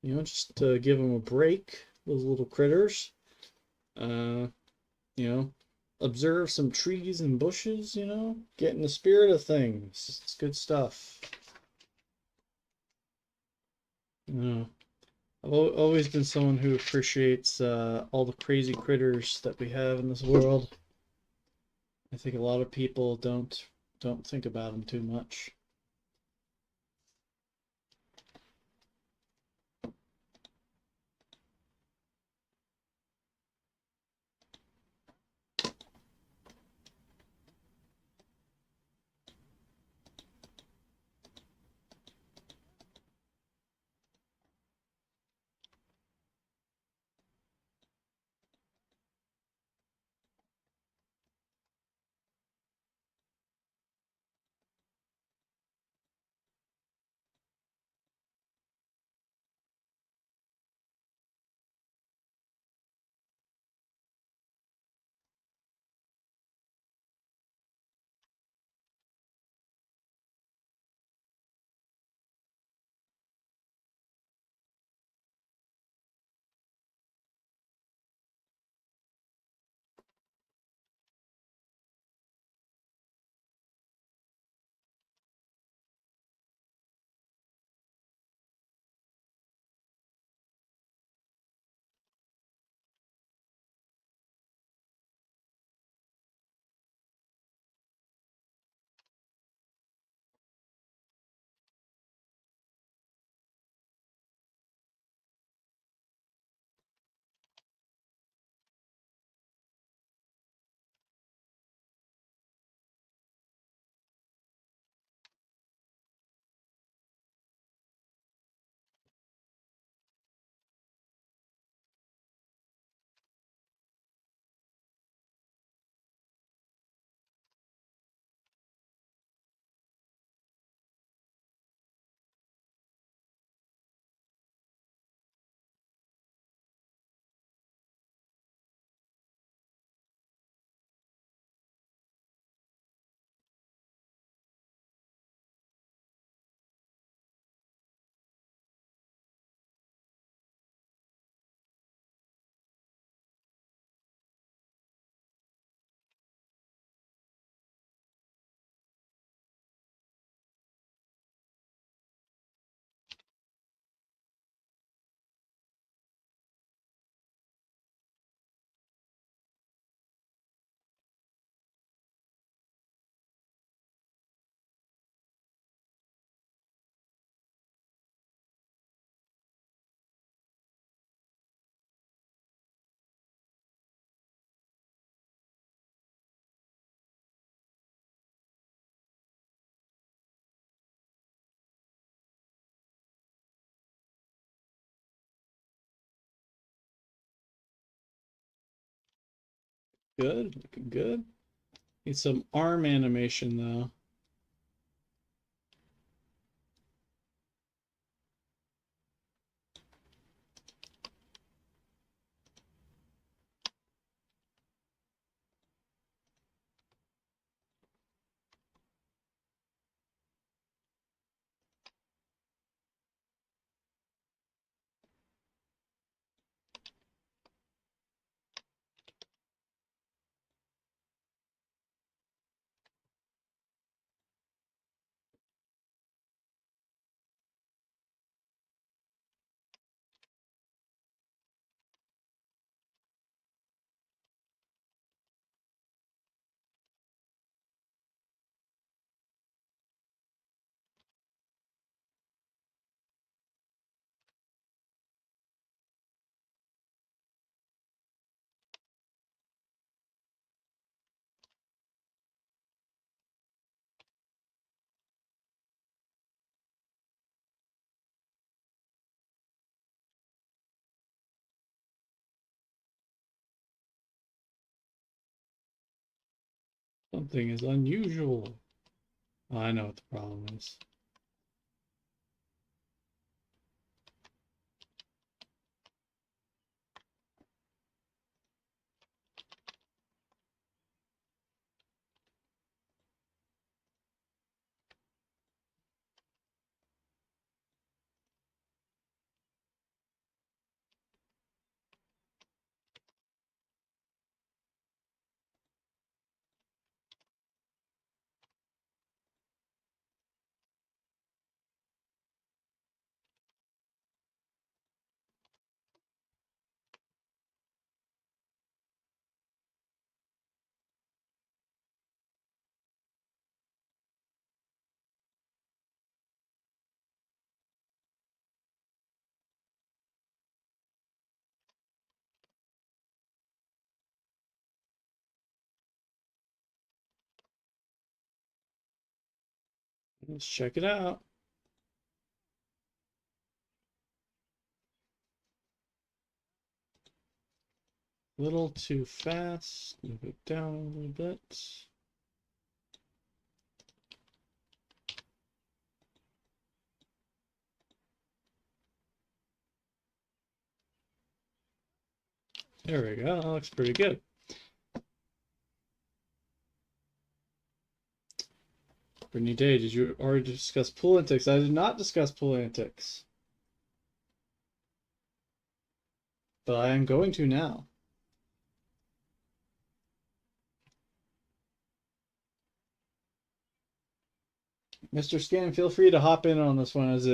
you know, just to give them a break, those little critters. Uh, you know, observe some trees and bushes, you know, get in the spirit of things. It's good stuff. You know, I've always been someone who appreciates all the crazy critters that we have in this world. I think a lot of people don't think about them too much. good, looking good. Need some arm animation though. Something is unusual. Oh, I know what the problem is. Let's check it out. A little too fast. Move it down a little bit. There we go. That looks pretty good. Brittany Day, did you already discuss pool antics? I did not discuss pool antics, but I am going to now. Mr. Scan, feel free to hop in on this one, as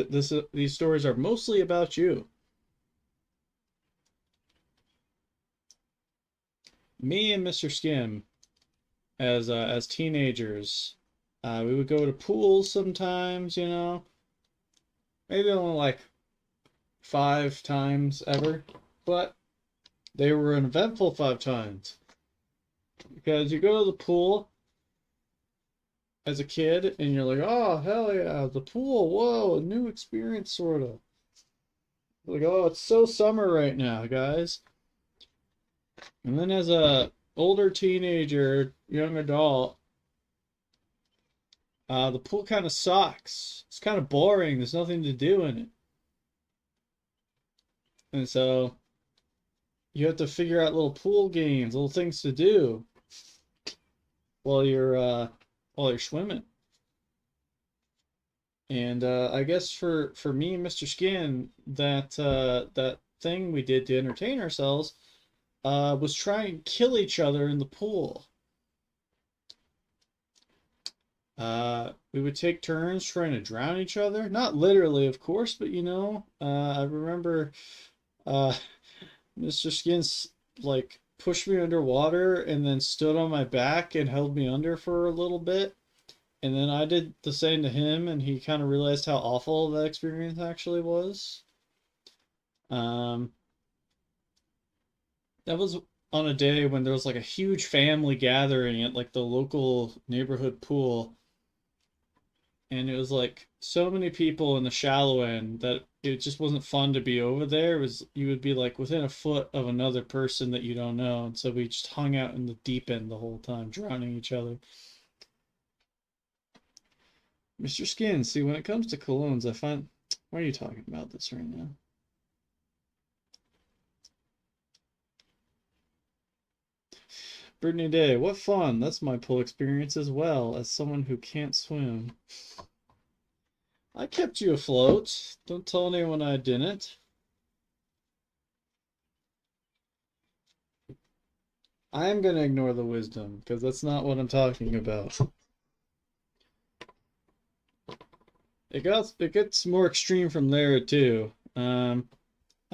these stories are mostly about you. Me and Mr. Skim, as teenagers, we would go to pools sometimes, you know. Maybe only like 5 times ever, but they were an eventful 5 times. Because you go to the pool as a kid and you're like, oh, hell yeah, the pool, whoa, a new experience, sort of. Like, oh, it's so summer right now, guys. And then as a older teenager, young adult, the pool kind of sucks. It's kind of boring. There's nothing to do in it. And so you have to figure out little pool games, little things to do while you're swimming. And I guess for me and Mr. Skin, that thing we did to entertain ourselves was try and kill each other in the pool. We would take turns trying to drown each other. Not literally, of course, but you know, I remember uh, Mr. Skins like pushed me underwater and then stood on my back and held me under for a little bit. And then I did the same to him, and he kind of realized how awful that experience actually was. Um, that was on a day when there was like a huge family gathering at like the local neighborhood pool. and it was like so many people in the shallow end that it just wasn't fun to be over there. It was you would be like within a foot of another person that you don't know, and so we just hung out in the deep end the whole time, drowning each other. Mr. Skin, see, when it comes to colognes, I find. Why are you talking about this right now? Brittany Day, what fun! That's my pool experience as well, as someone who can't swim. I kept you afloat. Don't tell anyone I didn't. I am gonna ignore the wisdom, because that's not what I'm talking about. It gets more extreme from there too. I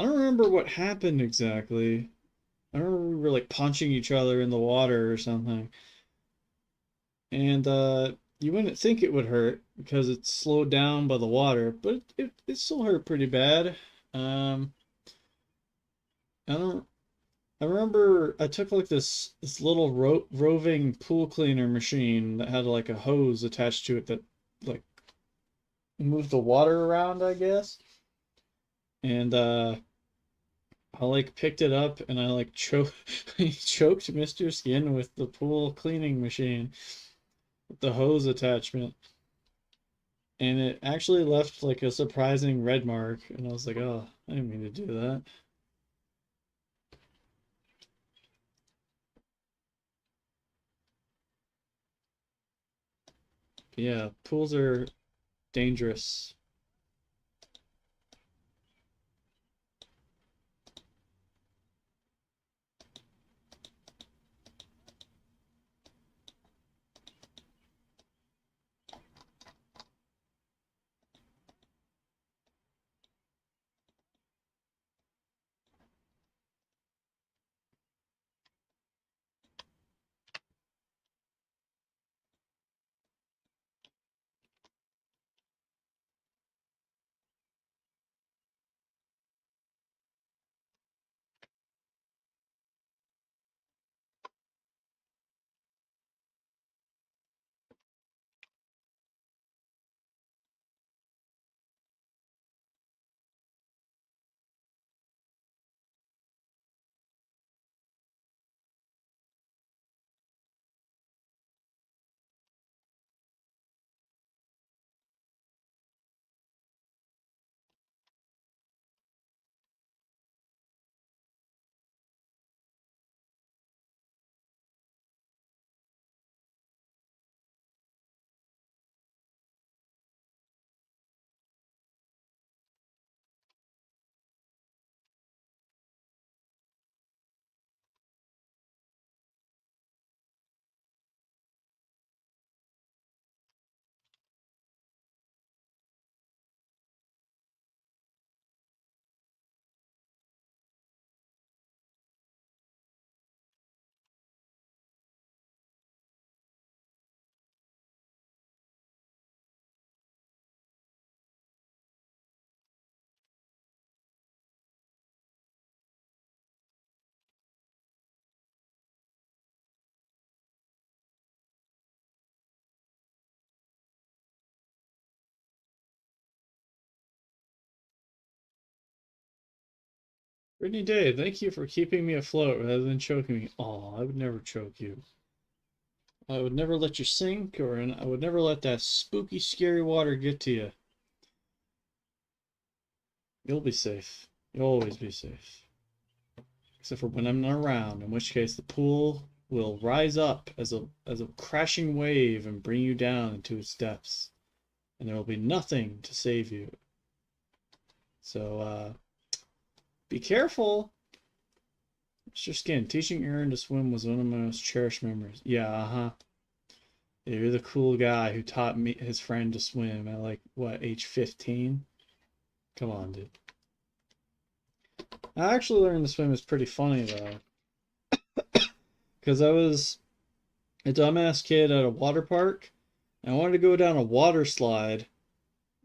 don't remember what happened exactly. I remember we were like punching each other in the water or something. And you wouldn't think it would hurt because it's slowed down by the water, but it still hurt pretty bad. Um, I don't. I remember I took like this little roving pool cleaner machine that had like a hose attached to it that like moved the water around, I guess. And I like picked it up and I like choked Mr. Skin with the pool cleaning machine with the hose attachment. And it actually left like a surprising red mark, and I was like, oh, I didn't mean to do that. But yeah, pools are dangerous. Brittany Day, thank you for keeping me afloat rather than choking me. Oh, I would never choke you. I would never let you sink, I would never let that spooky, scary water get to you. You'll be safe. You'll always be safe. Except for when I'm not around, in which case the pool will rise up as a crashing wave and bring you down into its depths. And there will be nothing to save you. So, be careful. Mr. Skin, teaching Aaron to swim was one of my most cherished memories. Yeah, uh-huh. Yeah, you're the cool guy who taught me his friend to swim at like what, age 15? Come on, dude. I actually learned to swim is pretty funny though. Because I was a dumbass kid at a water park. And I wanted to go down a water slide,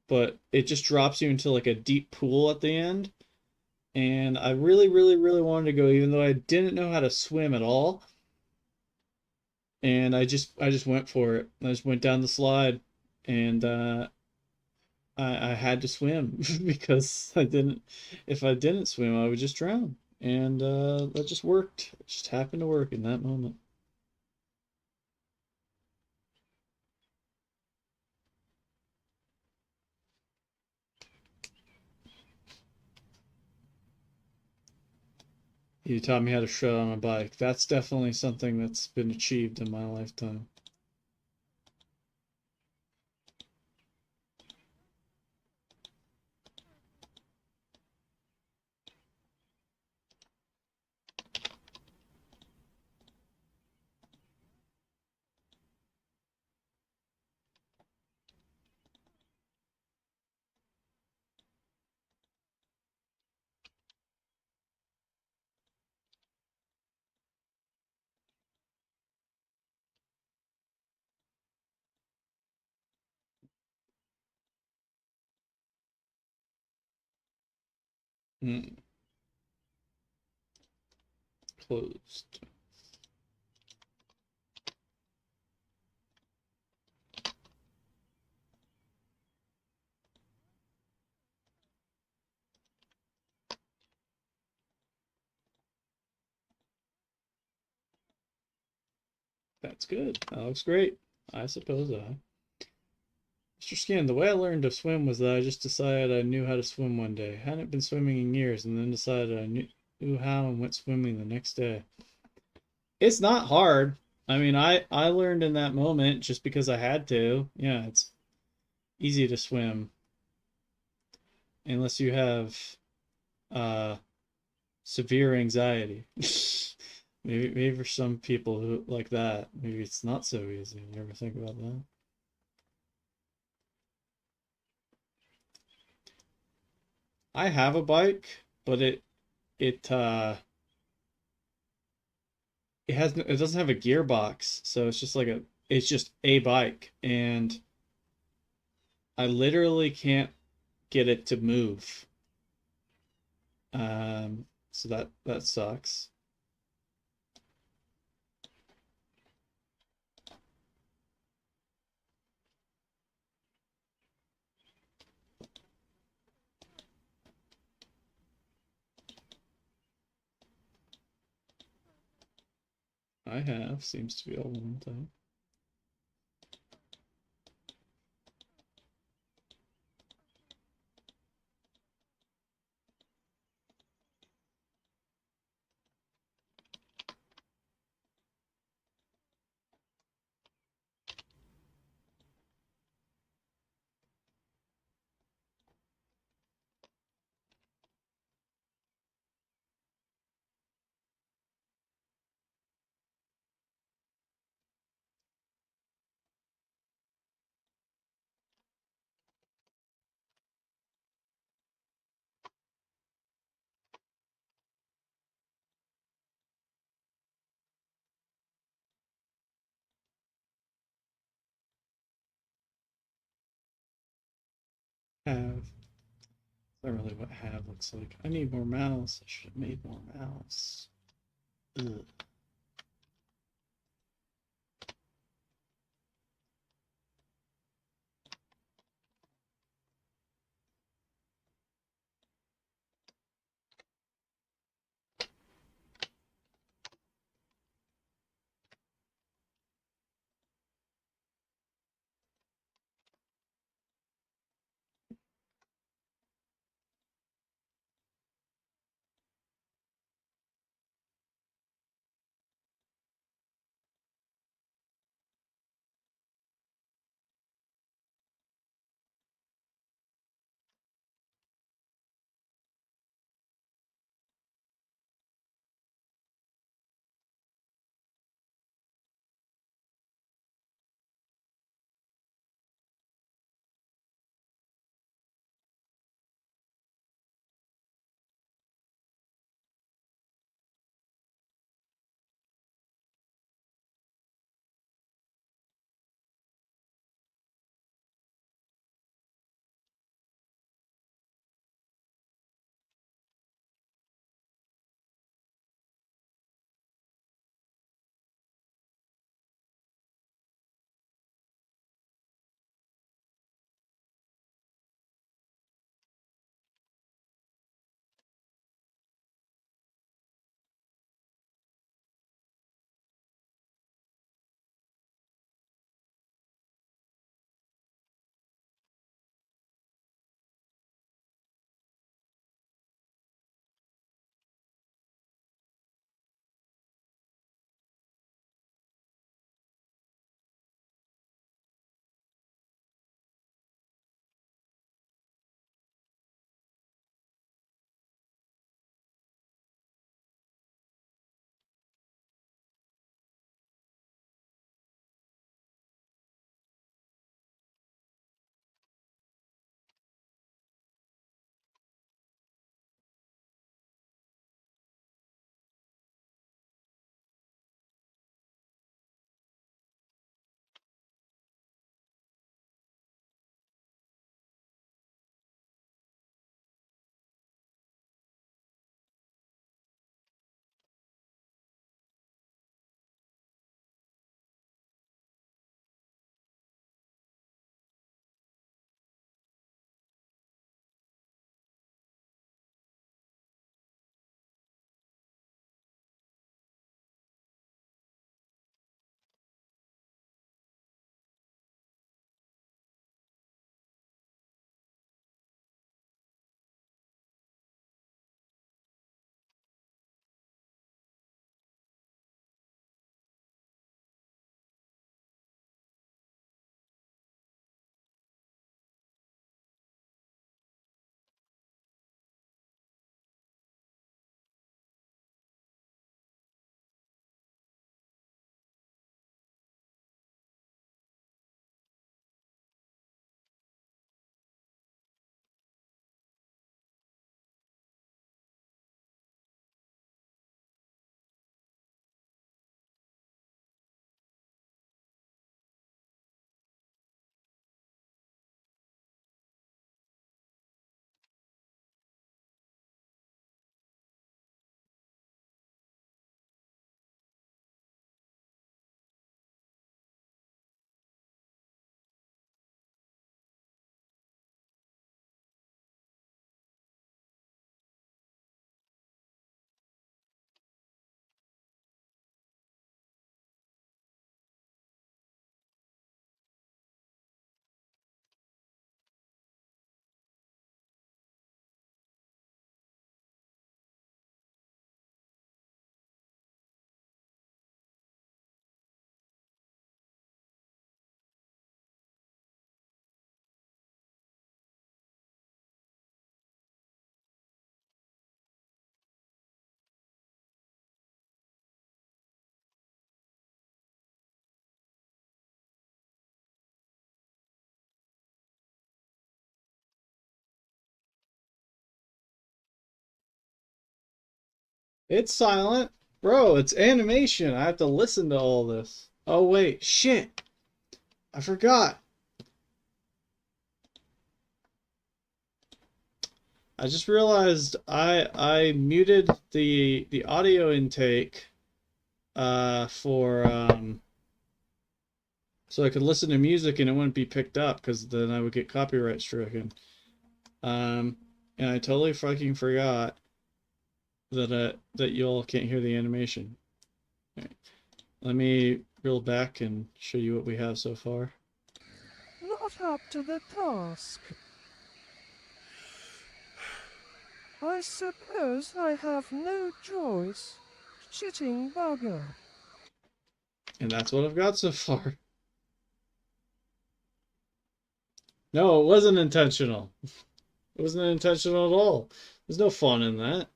but it just drops you into like a deep pool at the end. And I really, really, really wanted to go, even though I didn't know how to swim at all. And I just went for it. I just went down the slide, and I had to swim because I didn't. If I didn't swim, I would just drown, and that just worked. It just happened to work in that moment. You taught me how to shred on a bike. That's definitely something that's been achieved in my lifetime. Mm, closed. That's good. That looks great. I suppose I. Mr. Skin, the way I learned to swim was that I just decided I knew how to swim one day. Hadn't been swimming in years, and then decided I knew how and went swimming the next day. It's not hard. I mean, I learned in that moment just because I had to. Yeah, it's easy to swim unless you have uh severe anxiety. Maybe for some people who like that, maybe it's not so easy. You ever think about that? I have a bike, but it it doesn't have a gearbox, so it's just a bike, and I literally can't get it to move. So that sucks. I have seems to be all one thing. Have Not really what have looks like. I need more mouse. I should have made more mouse. Ugh. It's silent. Bro, it's animation. I have to listen to all this. Oh, wait. Shit. I forgot. I just realized I muted the audio intake for so I could listen to music and it wouldn't be picked up because then I would get copyright stricken. Um, and I totally fucking forgot that y'all can't hear the animation. All right. Let me reel back and show you what we have so far. Not up to the task. I suppose I have no choice. Shitting bugger. And that's what I've got so far. No, it wasn't intentional. It wasn't intentional at all. There's no fun in that.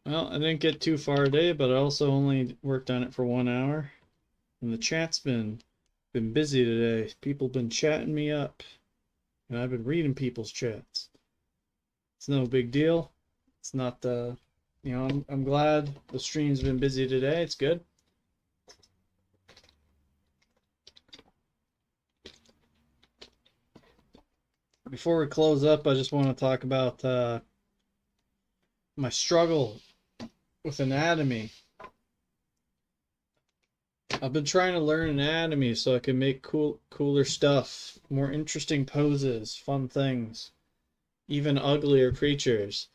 Well, I didn't get too far today, but I also only worked on it for 1 hour. And the chat's been busy today. People been chatting me up, and I've been reading people's chats. It's no big deal. It's not I'm glad the stream's been busy today. It's good. Before we close up, I just want to talk about my struggle with anatomy. I've been trying to learn anatomy so I can make cooler stuff, more interesting poses, fun things, even uglier creatures.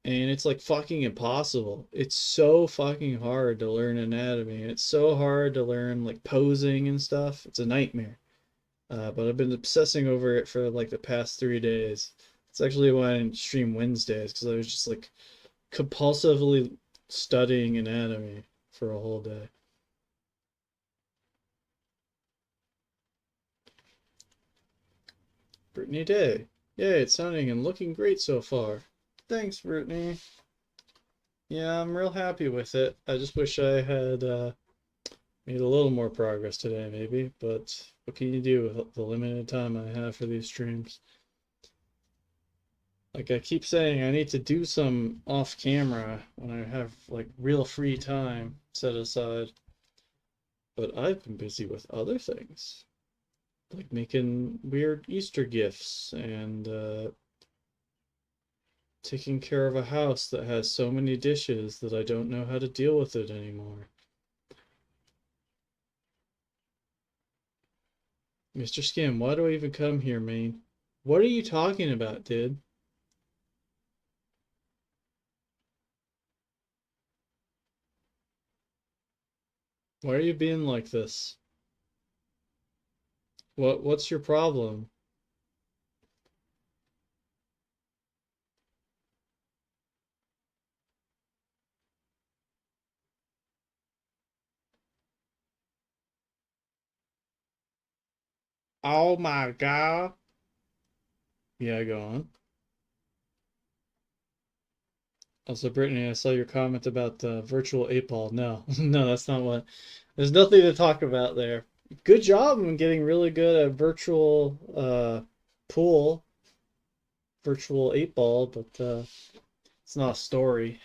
And it's like fucking impossible. It's so fucking hard to learn anatomy. It's so hard to learn like posing and stuff. It's a nightmare. But I've been obsessing over it for like the past 3 days. It's actually why I didn't stream Wednesdays because I was just like compulsively studying anatomy for a whole day. Brittany Day. Yay, it's sounding and looking great so far. Thanks, Brittany. Yeah, I'm real happy with it. I just wish I had made a little more progress today, maybe, but what can you do with the limited time I have for these streams? Like I keep saying, I need to do some off camera when I have like real free time set aside. But I've been busy with other things, like making weird Easter gifts and taking care of a house that has so many dishes that I don't know how to deal with it anymore. Mr. Skim, why do I even come here, man? What are you talking about, dude? Why are you being like this? What's your problem? Oh my god. Yeah, go on. Also, Brittany, I saw your comment about the virtual 8 ball. No, no, that's not what. There's nothing to talk about there. Good job in getting really good at virtual pool, virtual 8 ball, but it's not a story.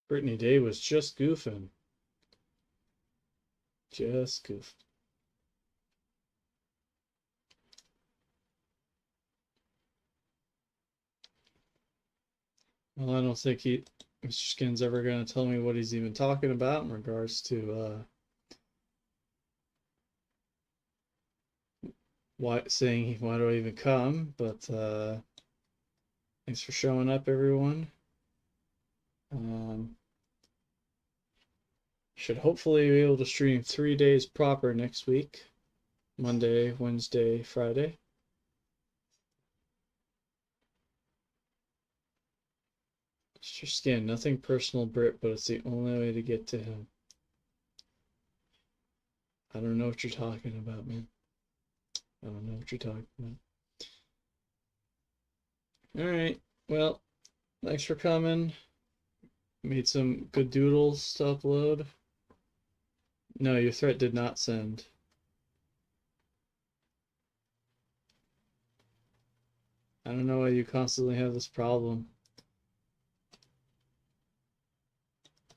Brittany Day was just goofing. Just goofing. Well, I don't think Mr. Skin's ever going to tell me what he's even talking about in regards to why do I even come? But thanks for showing up, everyone. Um, Should hopefully be able to stream 3 days proper next week. Monday, Wednesday, Friday. Mr. Skin, nothing personal, Brit, but it's the only way to get to him. I don't know what you're talking about, man. I don't know what you're talking about. Alright, well, thanks for coming. Made some good doodles to upload. No, your threat did not send. I don't know why you constantly have this problem.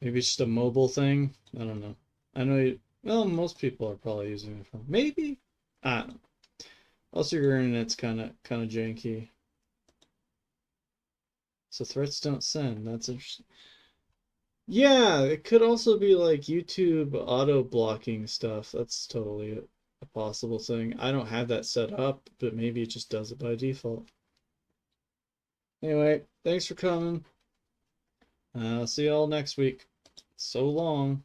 Maybe it's just a mobile thing. I don't know. I know you, well, most people are probably using their phone. Maybe? I don't know. Also, your internet's kind of janky. So threats don't send. That's interesting. Yeah, it could also be like YouTube auto blocking stuff. That's totally a possible thing. I don't have that set up, but maybe it just does it by default. Anyway, thanks for coming. I'll see y'all next week. So long.